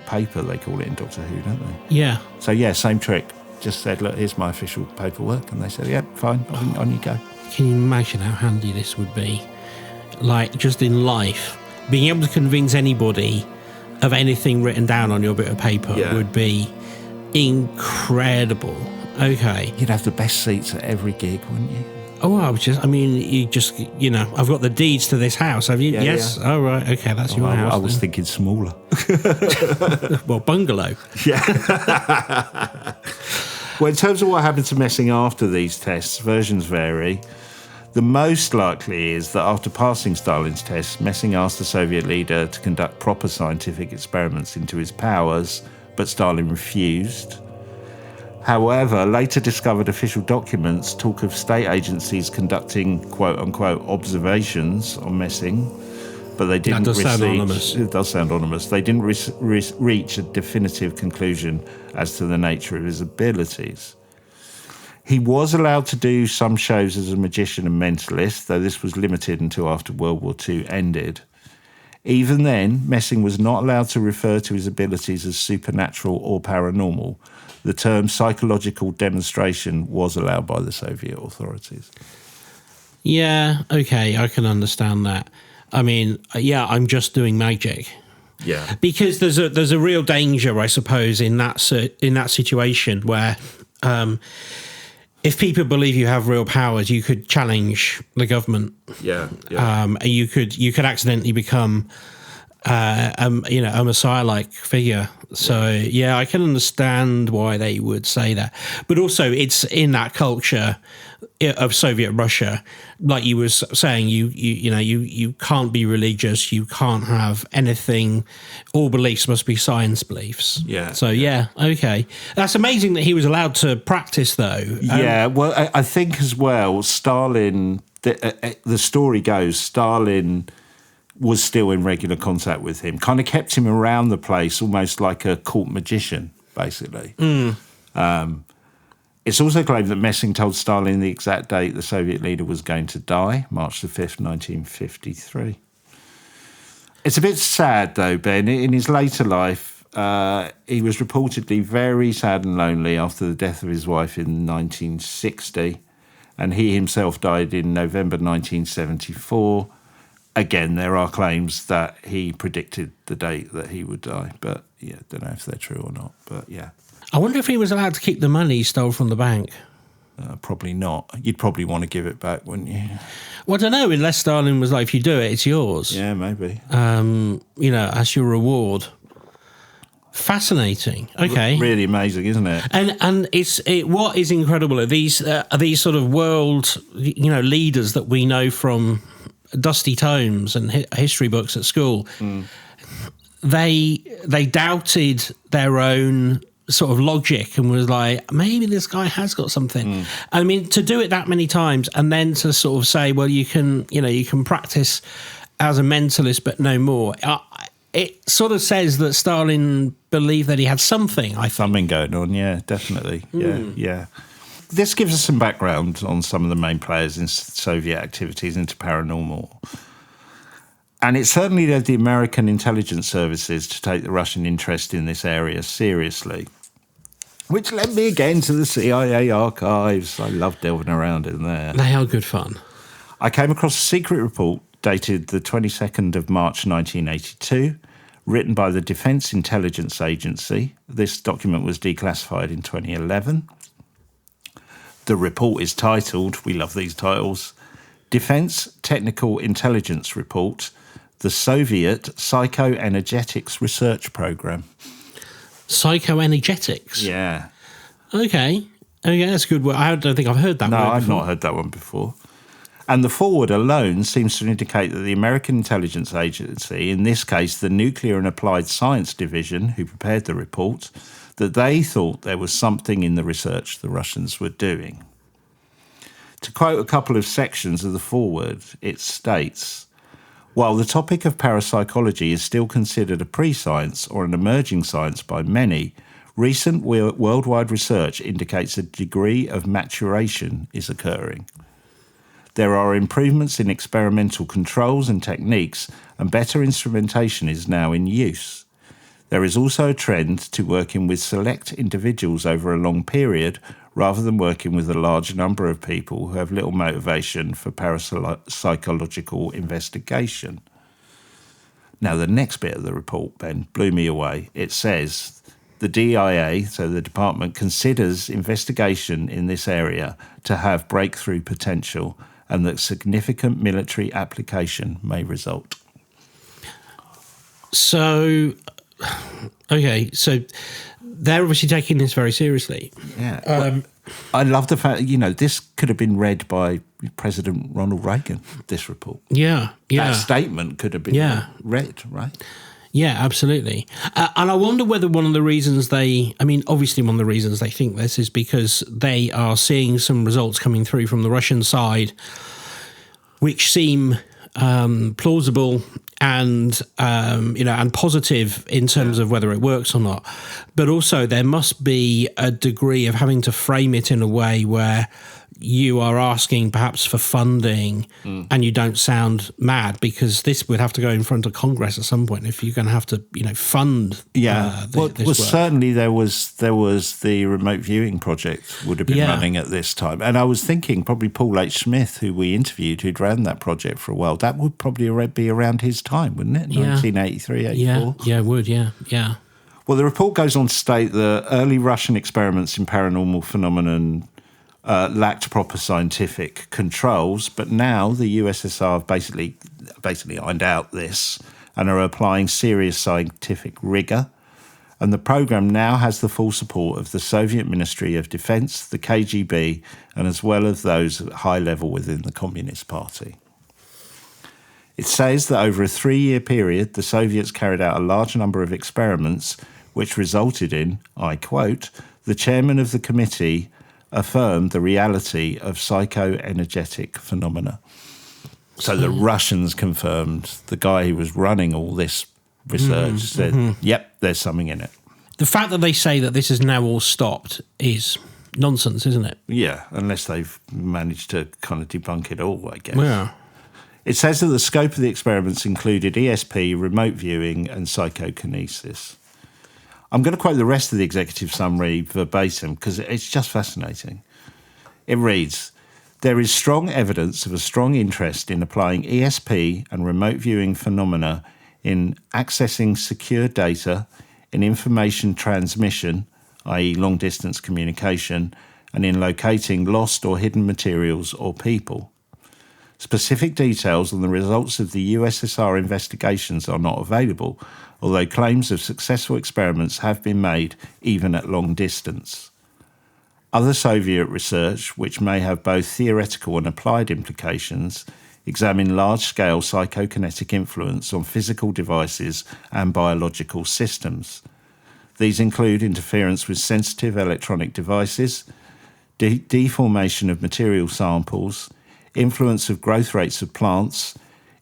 paper, they call it in Doctor Who, don't they? Yeah. So yeah, same trick. Just said, look, here's my official paperwork. And they said, yeah, fine, on you go. Can you imagine how handy this would be? Like, just in life, being able to convince anybody of anything written down on your bit of paper Yeah. would be incredible. Okay. You'd have the best seats at every gig, wouldn't you? Oh, you know, I've got the deeds to this house. Have you? Yeah, yes. yeah. Oh, right. Okay, that's your house. I was then. thinking smaller. Well, bungalow. Well, in terms of what happened to Messing after these tests, versions vary. The most likely is that after passing Stalin's tests, Messing asked the Soviet leader to conduct proper scientific experiments into his powers, but Stalin refused. However, later discovered official documents talk of state agencies conducting quote-unquote observations on Messing, but they didn't sound anonymous. It does sound anonymous. They didn't reach a definitive conclusion as to the nature of his abilities. He was allowed to do some shows as a magician and mentalist, though this was limited until after World War II ended. Even then, Messing was not allowed to refer to his abilities as supernatural or paranormal. The term psychological demonstration was allowed by the Soviet authorities. Yeah. Okay, I can understand that. I mean, yeah, I'm just doing magic. Yeah. Because there's a real danger, I suppose, in that situation where if people believe you have real powers, you could challenge the government. Yeah. You could accidentally become a messiah-like figure. So yeah, I can understand why they would say that. But also, it's in that culture of Soviet Russia, like you were saying, you can't be religious, you can't have anything. All beliefs must be science beliefs. Yeah. So yeah, okay, that's amazing that he was allowed to practice though. Yeah, well, I think as well, Stalin, the story goes, Stalin was still in regular contact with him, kind of kept him around the place almost like a court magician, basically. It's also claimed that Messing told Stalin the exact date the Soviet leader was going to die, March the 5th, 1953. It's a bit sad, though, Ben. In his later life, he was reportedly very sad and lonely after the death of his wife in 1960, and he himself died in November 1974. Again, there are claims that he predicted the date that he would die, but yeah, don't know if they're true or not, but yeah. I wonder if he was allowed to keep the money he stole from the bank. Probably not. You'd probably want to give it back, wouldn't you? Well, I don't know, unless Stalin was like, if you do it, it's yours. Yeah, maybe. As your reward. Fascinating. Okay. Really amazing, isn't it? And what is incredible are these sort of world, leaders that we know from dusty tomes and history books at school. They doubted their own sort of logic and was like, maybe this guy has got something. I mean, to do it that many times and then to sort of say, well, you can practice as a mentalist, but no more. It sort of says that Stalin believed that he had something, I think. Something going on, yeah, definitely. Yeah. This gives us some background on some of the main players in Soviet activities into paranormal. And it certainly led the American intelligence services to take the Russian interest in this area seriously, which led me again to the CIA archives. I love delving around in there. They are good fun. I came across a secret report dated the 22nd of March 1982, written by the Defense Intelligence Agency. This document was declassified in 2011. The report is titled, we love these titles, Defense Technical Intelligence Report, the Soviet Psychoenergetics Research Program. Psychoenergetics? Yeah. Okay, that's a good word. I don't think I've heard that word No, I've before. not heard that one before. And the forward alone seems to indicate that the American Intelligence Agency, in this case the Nuclear and Applied Science Division, who prepared the report, that they thought there was something in the research the Russians were doing. To quote a couple of sections of the forward, it states, while the topic of parapsychology is still considered a pre-science or an emerging science by many, recent worldwide research indicates a degree of maturation is occurring. There are improvements in experimental controls and techniques, and better instrumentation is now in use. There is also a trend to working with select individuals over a long period rather than working with a large number of people who have little motivation for parapsychological investigation. Now, the next bit of the report, Ben, blew me away. It says the DIA, so the department, considers investigation in this area to have breakthrough potential and that significant military application may result. So, okay, so they're obviously taking this very seriously. Yeah. I love the fact, this could have been read by President Ronald Reagan, this report. Yeah. That statement could have been read, right? Yeah, absolutely. And I wonder whether one of the reasons obviously one of the reasons they think this is because they are seeing some results coming through from the Russian side which seem plausible and and positive in terms of whether it works or not. But also there must be a degree of having to frame it in a way where you are asking perhaps for funding and you don't sound mad, because this would have to go in front of Congress at some point if you're going to have to fund this work. Certainly there was the remote viewing project would have been running at this time, and I was thinking probably Paul H. Smith, who we interviewed, who'd ran that project for a while, that would probably be around his time, wouldn't it? 1983, 84? Yeah, it would, yeah. Well, the report goes on to state that early Russian experiments in paranormal phenomenon lacked proper scientific controls, but now the USSR have basically ironed out this and are applying serious scientific rigour. And the programme now has the full support of the Soviet Ministry of Defence, the KGB, and as well as those at high level within the Communist Party. It says that over a 3-year period, the Soviets carried out a large number of experiments which resulted in, I quote, the chairman of the committee affirmed the reality of psychoenergetic phenomena. So the Russians confirmed, the guy who was running all this research said, yep, there's something in it. The fact that they say that this is now all stopped is nonsense, isn't it? Yeah, unless they've managed to kind of debunk it all, I guess. Yeah. It says that the scope of the experiments included ESP, remote viewing, and psychokinesis. I'm going to quote the rest of the executive summary verbatim because it's just fascinating. It reads, there is strong evidence of a strong interest in applying ESP and remote viewing phenomena in accessing secure data, in information transmission, i.e. long-distance communication, and in locating lost or hidden materials or people. Specific details on the results of the USSR investigations are not available, although claims of successful experiments have been made even at long distance. Other Soviet research, which may have both theoretical and applied implications, examine large-scale psychokinetic influence on physical devices and biological systems. These include interference with sensitive electronic devices, deformation of material samples, influence of growth rates of plants,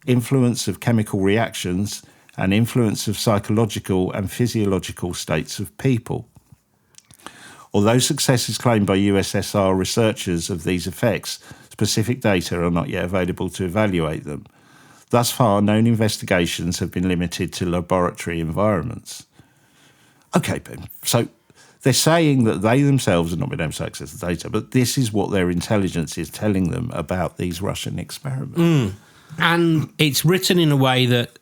influence of chemical reactions, and influence of psychological and physiological states of people. Although success is claimed by USSR researchers of these effects, specific data are not yet available to evaluate them. Thus far, known investigations have been limited to laboratory environments. Okay, Ben, so they're saying that they themselves have not been able to access the data, but this is what their intelligence is telling them about these Russian experiments. And it's written in a way that,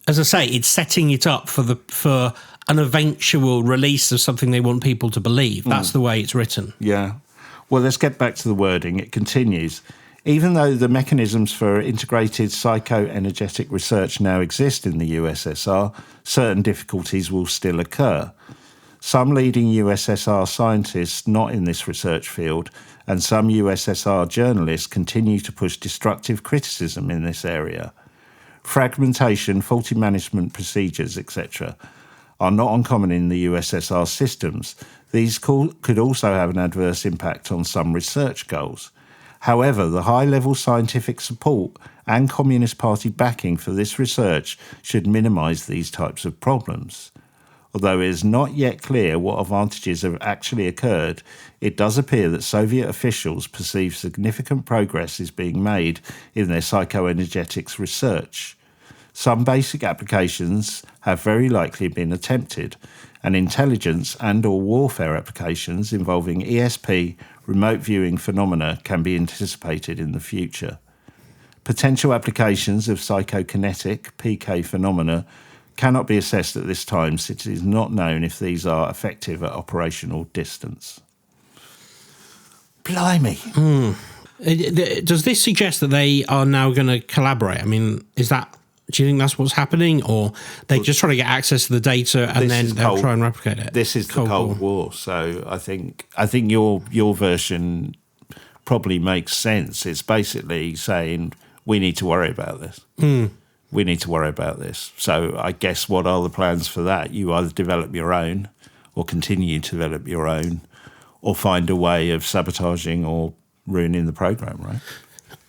as I say, it's setting it up for an eventual release of something they want people to believe. That's the way it's written. Yeah. Well, let's get back to the wording. It continues. Even though the mechanisms for integrated psychoenergetic research now exist in the USSR, certain difficulties will still occur. Some leading USSR scientists not in this research field and some USSR journalists continue to push destructive criticism in this area. Fragmentation, faulty management procedures, etc. are not uncommon in the USSR systems. These could also have an adverse impact on some research goals. However, the high-level scientific support and Communist Party backing for this research should minimise these types of problems. Although it is not yet clear what advantages have actually occurred, it does appear that Soviet officials perceive significant progress is being made in their psychoenergetics research. Some basic applications have very likely been attempted, and intelligence and/or warfare applications involving ESP, remote viewing phenomena can be anticipated in the future. Potential applications of psychokinetic PK phenomena cannot be assessed at this time, since it is not known if these are effective at operational distance. Blimey. Does this suggest that they are now going to collaborate? I mean, do you think that's what's happening, or they just try to get access to the data and then they'll try and replicate it? This is the Cold War. So I think your version probably makes sense. It's basically saying we need to worry about this. We need to worry about this. So I guess what are the plans for that? You either develop your own, or continue to develop your own, or find a way of sabotaging or ruining the program, right?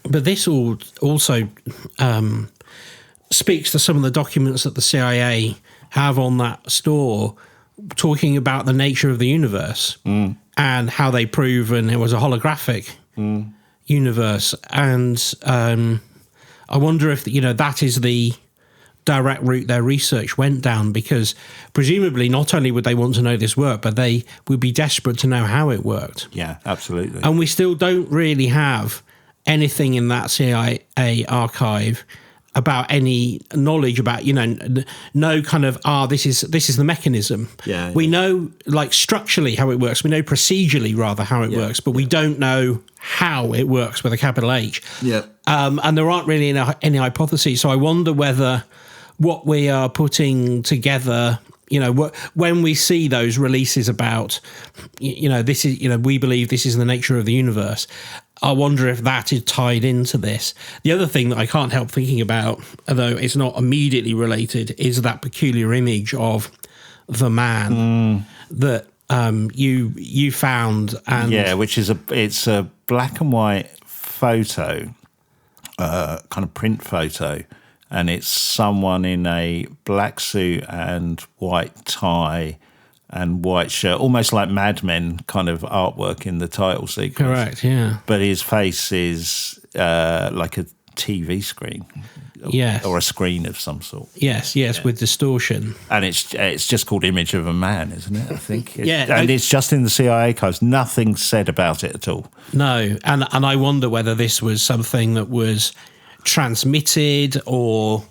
But this also speaks to some of the documents that the CIA have on that store, talking about the nature of the universe and how they prove and it was a holographic universe. And I wonder if that is the direct route their research went down, because presumably not only would they want to know this worked, but they would be desperate to know how it worked. Yeah, absolutely. And we still don't really have anything in that CIA archive about any knowledge about, no kind of, this is the mechanism. Yeah. We know, like, structurally how it works. We know procedurally, rather, how it works, but we don't know how it works with a capital H. Yeah. And there aren't really any hypotheses. So I wonder whether what we are putting together, when we see those releases about, this is, we believe this is the nature of the universe, I wonder if that is tied into this. The other thing that I can't help thinking about, although it's not immediately related, is that peculiar image of the man that you found. And which is it's a black and white photo, kind of print photo, and it's someone in a black suit and white tie and white shirt, almost like Mad Men kind of artwork in the title sequence. Correct, yeah. But his face is like a TV screen. Yes. Or a screen of some sort. Yes, with distortion. And it's just called Image of a Man, isn't it, I think? Yeah. It's just in the CIA archives. Nothing said about it at all. No, and I wonder whether this was something that was transmitted or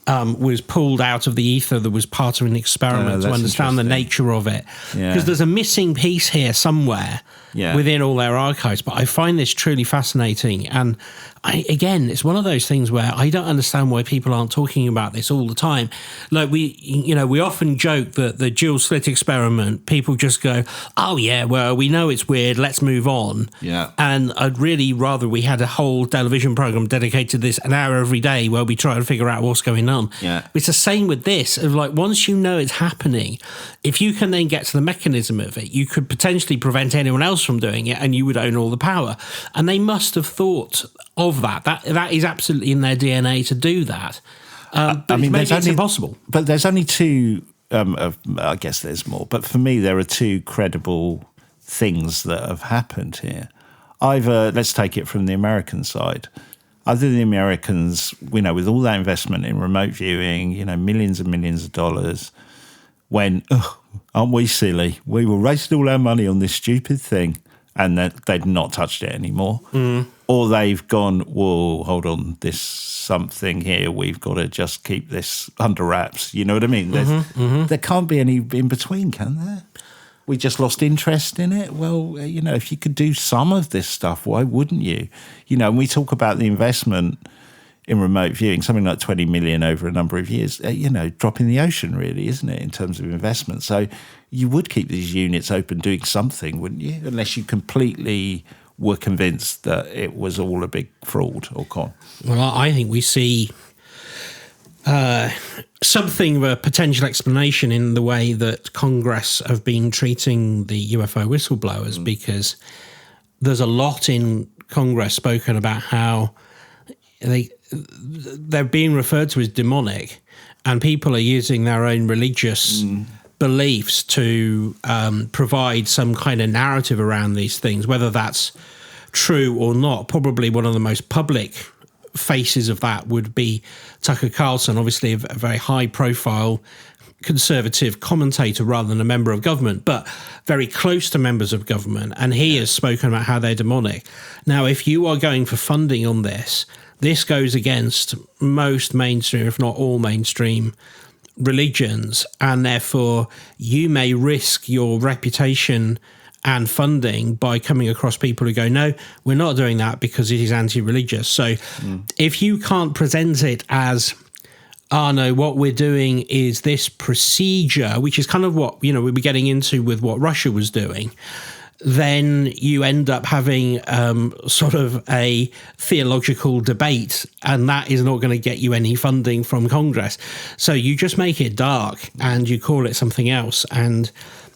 was pulled out of the ether, that was part of an experiment to understand the nature of it. Because there's a missing piece here somewhere within all their archives. But I find this truly fascinating. And again, it's one of those things where I don't understand why people aren't talking about this all the time. Like we often joke that the dual slit experiment, people just go, oh yeah, well, we know it's weird, let's move on. Yeah. And I'd really rather we had a whole television program dedicated to this, an hour every day, where we try to figure out what's going on. Yeah. It's the same with this, of like, once you know it's happening, if you can then get to the mechanism of it, you could potentially prevent anyone else from doing it, and you would own all the power. And they must have thought of that. That is absolutely in their DNA to do that. But maybe it's impossible. But there's only two, I guess there's more, but for me there are two credible things that have happened here. Either, let's take it from the American side, either the Americans, with all that investment in remote viewing, millions and millions of dollars, went, aren't we silly? We were wasting all our money on this stupid thing, and that they'd not touched it anymore. Or they've gone, whoa, hold on, there's something here. We've got to just keep this under wraps. You know what I mean? There can't be any in between, can there? We just lost interest in it. Well, if you could do some of this stuff, why wouldn't you? And we talk about the investment in remote viewing, something like 20 million over a number of years, drop in the ocean, really, isn't it, in terms of investment? So you would keep these units open doing something, wouldn't you? Unless you completely were convinced that it was all a big fraud or con. Well, I think we see something of a potential explanation in the way that Congress have been treating the UFO whistleblowers, because there's a lot in Congress spoken about how they're being referred to as demonic, and people are using their own religious beliefs to provide some kind of narrative around these things, whether that's true or not. Probably one of the most public faces of that would be Tucker Carlson, obviously a very high-profile conservative commentator rather than a member of government, but very close to members of government, and he has spoken about how they're demonic. Now, if you are going for funding on this, this goes against most mainstream, if not all mainstream religions, and therefore you may risk your reputation and funding by coming across people who go, no, we're not doing that because it is anti-religious. So if you can't present it as, no, what we're doing is this procedure, which is kind of what, we were getting into with what Russia was doing, then you end up having sort of a theological debate, and that is not going to get you any funding from Congress. So you just make it dark and you call it something else, and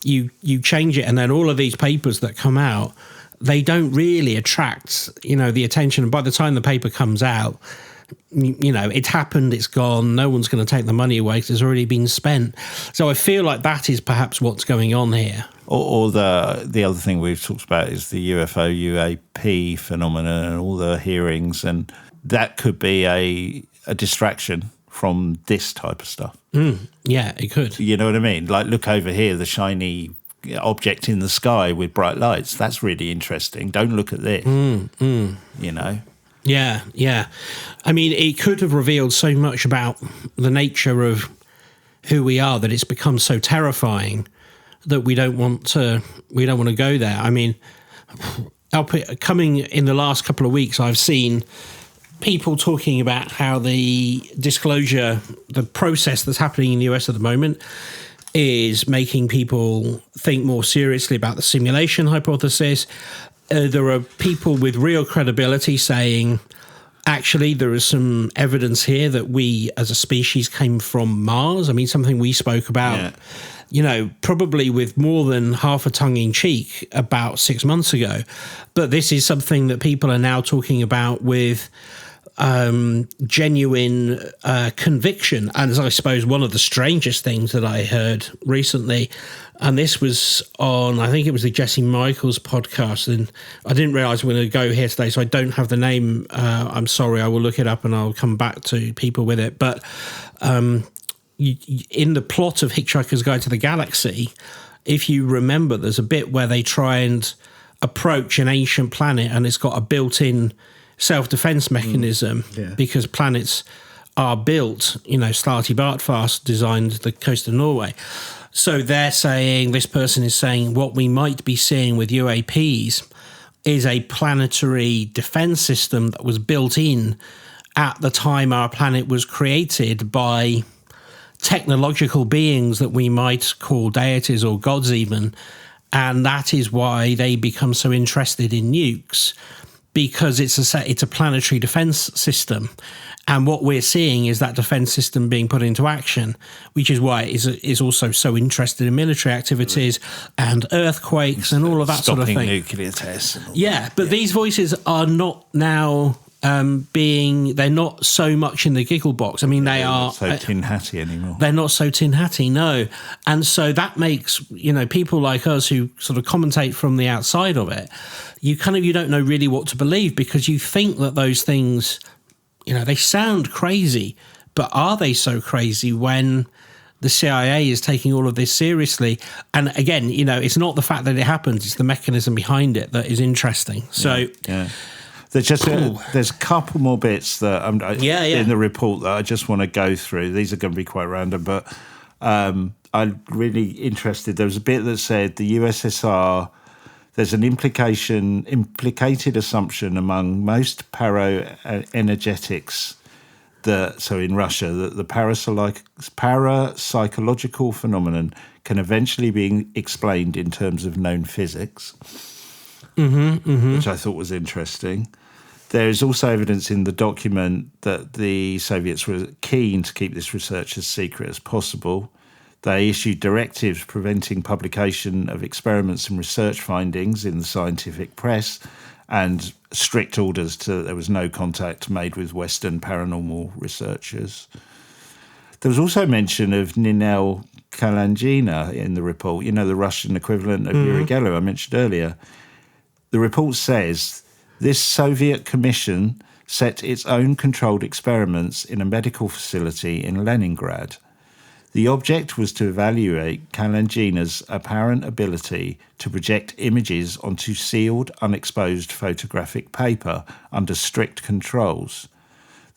you change it, and then all of these papers that come out, they don't really attract, the attention. And by the time the paper comes out, it's happened, it's gone, no one's going to take the money away because it's already been spent. So I feel like that is perhaps what's going on here. Or the other thing we've talked about is the UFO UAP phenomenon and all the hearings, and that could be a distraction from this type of stuff. Yeah, it could. You know what I mean? Like, look over here, the shiny object in the sky with bright lights. That's really interesting. Don't look at this. Yeah. I mean, it could have revealed so much about the nature of who we are that it's become so terrifying that we don't want to go there. I mean, coming in the last couple of weeks, I've seen people talking about how the disclosure, the process that's happening in the US at the moment, is making people think more seriously about the simulation hypothesis. There are people with real credibility saying, actually, there is some evidence here that we as a species came from Mars. I mean, something we spoke about, probably with more than half a tongue in cheek about 6 months ago. But this is something that people are now talking about with genuine conviction. And as I suppose one of the strangest things that I heard recently, and this was on, I think it was the Jesse Michaels podcast, and I didn't realise we were going to go here today, so I don't have the name. I'm sorry, I will look it up and I'll come back to people with it. But in the plot of Hitchhiker's Guide to the Galaxy, if you remember, there's a bit where they try and approach an ancient planet and it's got a built-in self-defense mechanism because planets are built, Slarty Bartfast designed the coast of Norway. So they're saying, this person is saying, what we might be seeing with UAPs is a planetary defense system that was built in at the time our planet was created by technological beings that we might call deities or gods even. And that is why they become so interested in nukes, because it's a planetary defense system. And what we're seeing is that defense system being put into action, which is why it is also so interested in military activities and earthquakes and all of that sort of thing. Stopping nuclear tests. But these voices are not now they're not so much in the giggle box. I mean, they are not so tin hatty anymore. They're not so tin hatty, no. And so that makes, people like us who sort of commentate from the outside of it, you don't know really what to believe, because you think that those things, they sound crazy, but are they so crazy when the CIA is taking all of this seriously? And again, it's not the fact that it happens, it's the mechanism behind it that is interesting. So yeah. There's a couple more bits that in the report that I just want to go through. These are going to be quite random, but I'm really interested. There was a bit that said the USSR, there's an implicated assumption among most paraenergetics in Russia, that the parapsychological phenomenon can eventually be explained in terms of known physics. Which I thought was interesting. There is also evidence in the document that the Soviets were keen to keep this research as secret as possible. They issued directives preventing publication of experiments and research findings in the scientific press, and strict orders there was no contact made with Western paranormal researchers. There was also mention of Ninel Kalangina in the report, the Russian equivalent of Yuri Geller I mentioned earlier. The report says this Soviet commission set its own controlled experiments in a medical facility in Leningrad. The object was to evaluate Kalangina's apparent ability to project images onto sealed, unexposed photographic paper under strict controls.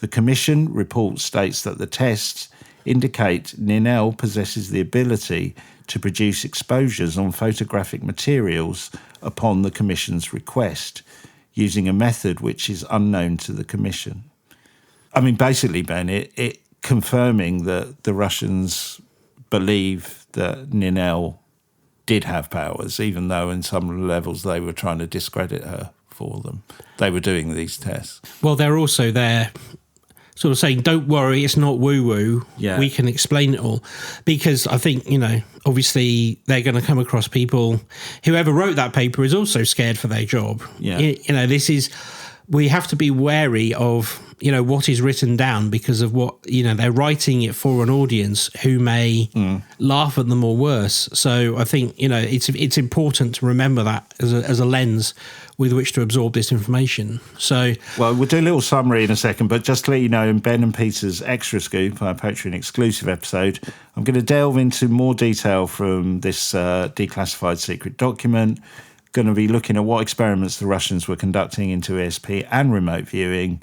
The Commission report states that the tests indicate Ninel possesses the ability to produce exposures on photographic materials upon the Commission's request, using a method which is unknown to the Commission. I mean, basically, Ben, it confirming that the Russians believe that Ninel did have powers, even though in some levels they were trying to discredit her for them. They were doing these tests. Well, they're also there sort of saying, don't worry, it's not woo-woo. Yeah. We can explain it all. Because I think, obviously they're going to come across people. Whoever wrote that paper is also scared for their job. Yeah. We have to be wary of, what is written down because of what, they're writing it for an audience who may laugh at them or worse. So I think, it's important to remember that as a lens with which to absorb this information. So, well, we'll do a little summary in a second, but just to let you know, in Ben and Peter's Extra Scoop, our Patreon exclusive episode, I'm going to delve into more detail from this declassified secret document. Going to be looking at what experiments the Russians were conducting into ESP and remote viewing,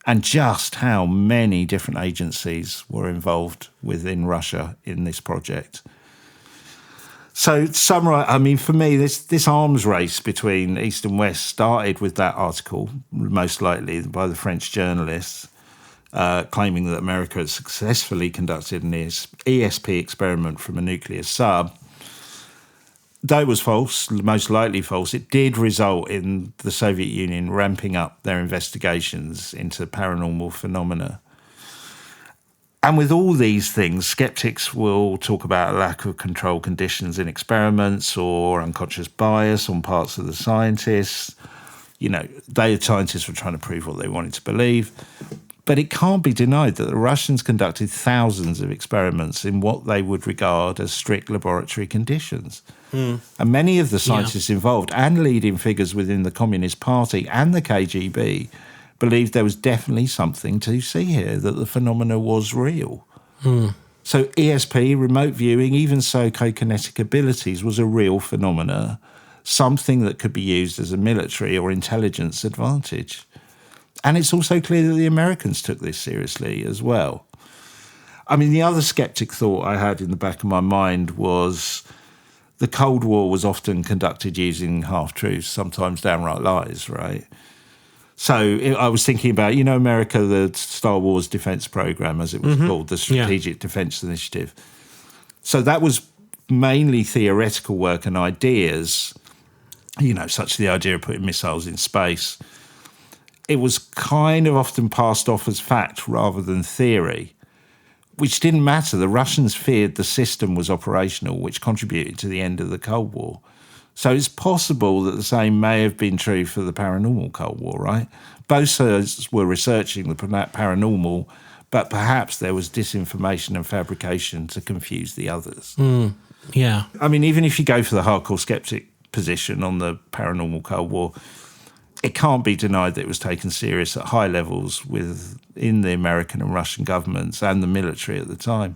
and just how many different agencies were involved within Russia in this project. So, to summarise, I mean, for me, this arms race between East and West started with that article, most likely by the French journalists, claiming that America had successfully conducted an ESP experiment from a nuclear sub. Though it was false, most likely false, it did result in the Soviet Union ramping up their investigations into paranormal phenomena. And with all these things, skeptics will talk about a lack of control conditions in experiments or unconscious bias on parts of the scientists. The scientists were trying to prove what they wanted to believe. But it can't be denied that the Russians conducted thousands of experiments in what they would regard as strict laboratory conditions. And many of the scientists involved and leading figures within the Communist Party and the KGB believed there was definitely something to see here, that the phenomena was real. So ESP, remote viewing, even psychokinetic abilities was a real phenomena, something that could be used as a military or intelligence advantage. And it's also clear that the Americans took this seriously as well. I mean, the other skeptic thought I had in the back of my mind was the Cold War was often conducted using half-truths, sometimes downright lies, right? So I was thinking about, America, the Star Wars Defense Program, as it was called, the Strategic Defense Initiative. So that was mainly theoretical work and ideas, such as the idea of putting missiles in space. It was kind of often passed off as fact rather than theory, which didn't matter. The Russians feared the system was operational, which contributed to the end of the Cold War. So it's possible that the same may have been true for the paranormal Cold War, right? Both sides were researching the paranormal, but perhaps there was disinformation and fabrication to confuse the others. Yeah. I mean, even if you go for the hardcore skeptic position on the paranormal Cold War, it can't be denied that it was taken serious at high levels within the American and Russian governments and the military at the time.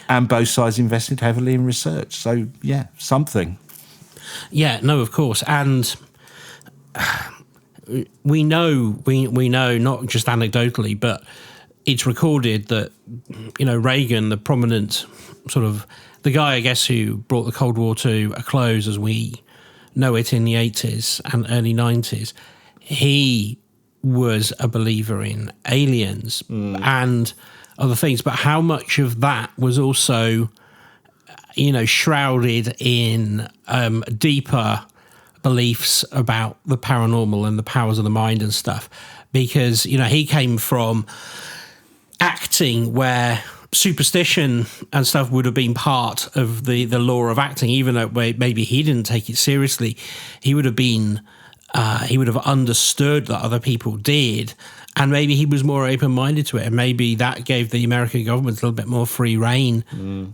And both sides invested heavily in research. So, yeah, something. Yeah, no, of course. And we know, not just anecdotally, but it's recorded that, Reagan, the prominent sort of, the guy, I guess, who brought the Cold War to a close as we know it in the 80s and early 90s, he was a believer in aliens and other things. But how much of that was also, shrouded in deeper beliefs about the paranormal and the powers of the mind and stuff? Because, he came from acting where superstition and stuff would have been part of the law of acting, even though maybe he didn't take it seriously. He would have understood that other people did, and maybe he was more open-minded to it, and maybe that gave the American government a little bit more free rein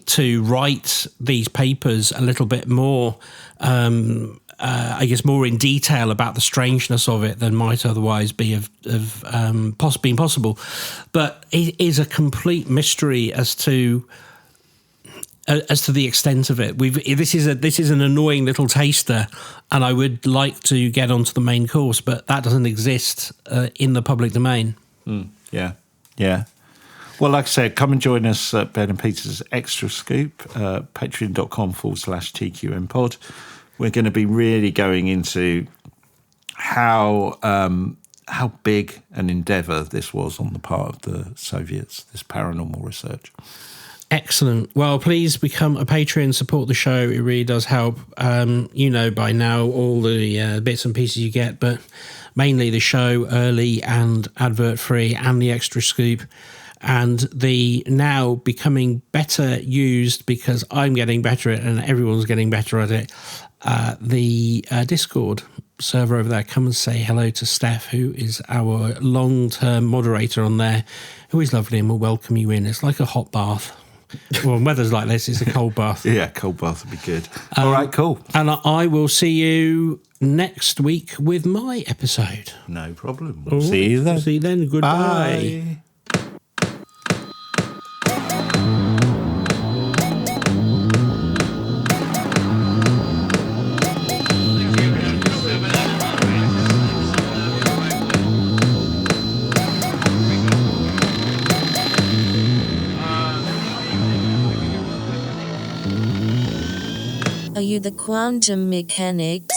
to write these papers a little bit more, I guess, more in detail about the strangeness of it than might otherwise be been possible. But it is a complete mystery as to the extent of it. This is an annoying little taster, and I would like to get onto the main course, but that doesn't exist in the public domain. Yeah. Yeah. Well, like I said, come and join us at Ben and Peter's Extra Scoop, patreon.com/TQM pod. We're going to be really going into how big an endeavour this was on the part of the Soviets, this paranormal research. Excellent. Well, please become a Patreon, support the show. It really does help. You know by now all the bits and pieces you get, but mainly the show early and advert-free and the Extra Scoop. And the now becoming better used, because I'm getting better at it and everyone's getting better at it, the Discord server over there. Come and say hello to Steph, who is our long-term moderator on there, who is lovely and will welcome you in. It's like a hot bath. Well, when weather's like this, it's a cold bath. Yeah, cold bath would be good. All right, cool. And I will see you next week with my episode. No problem. We'll see you then. See you then. Goodbye. Bye. Are you the quantum mechanics?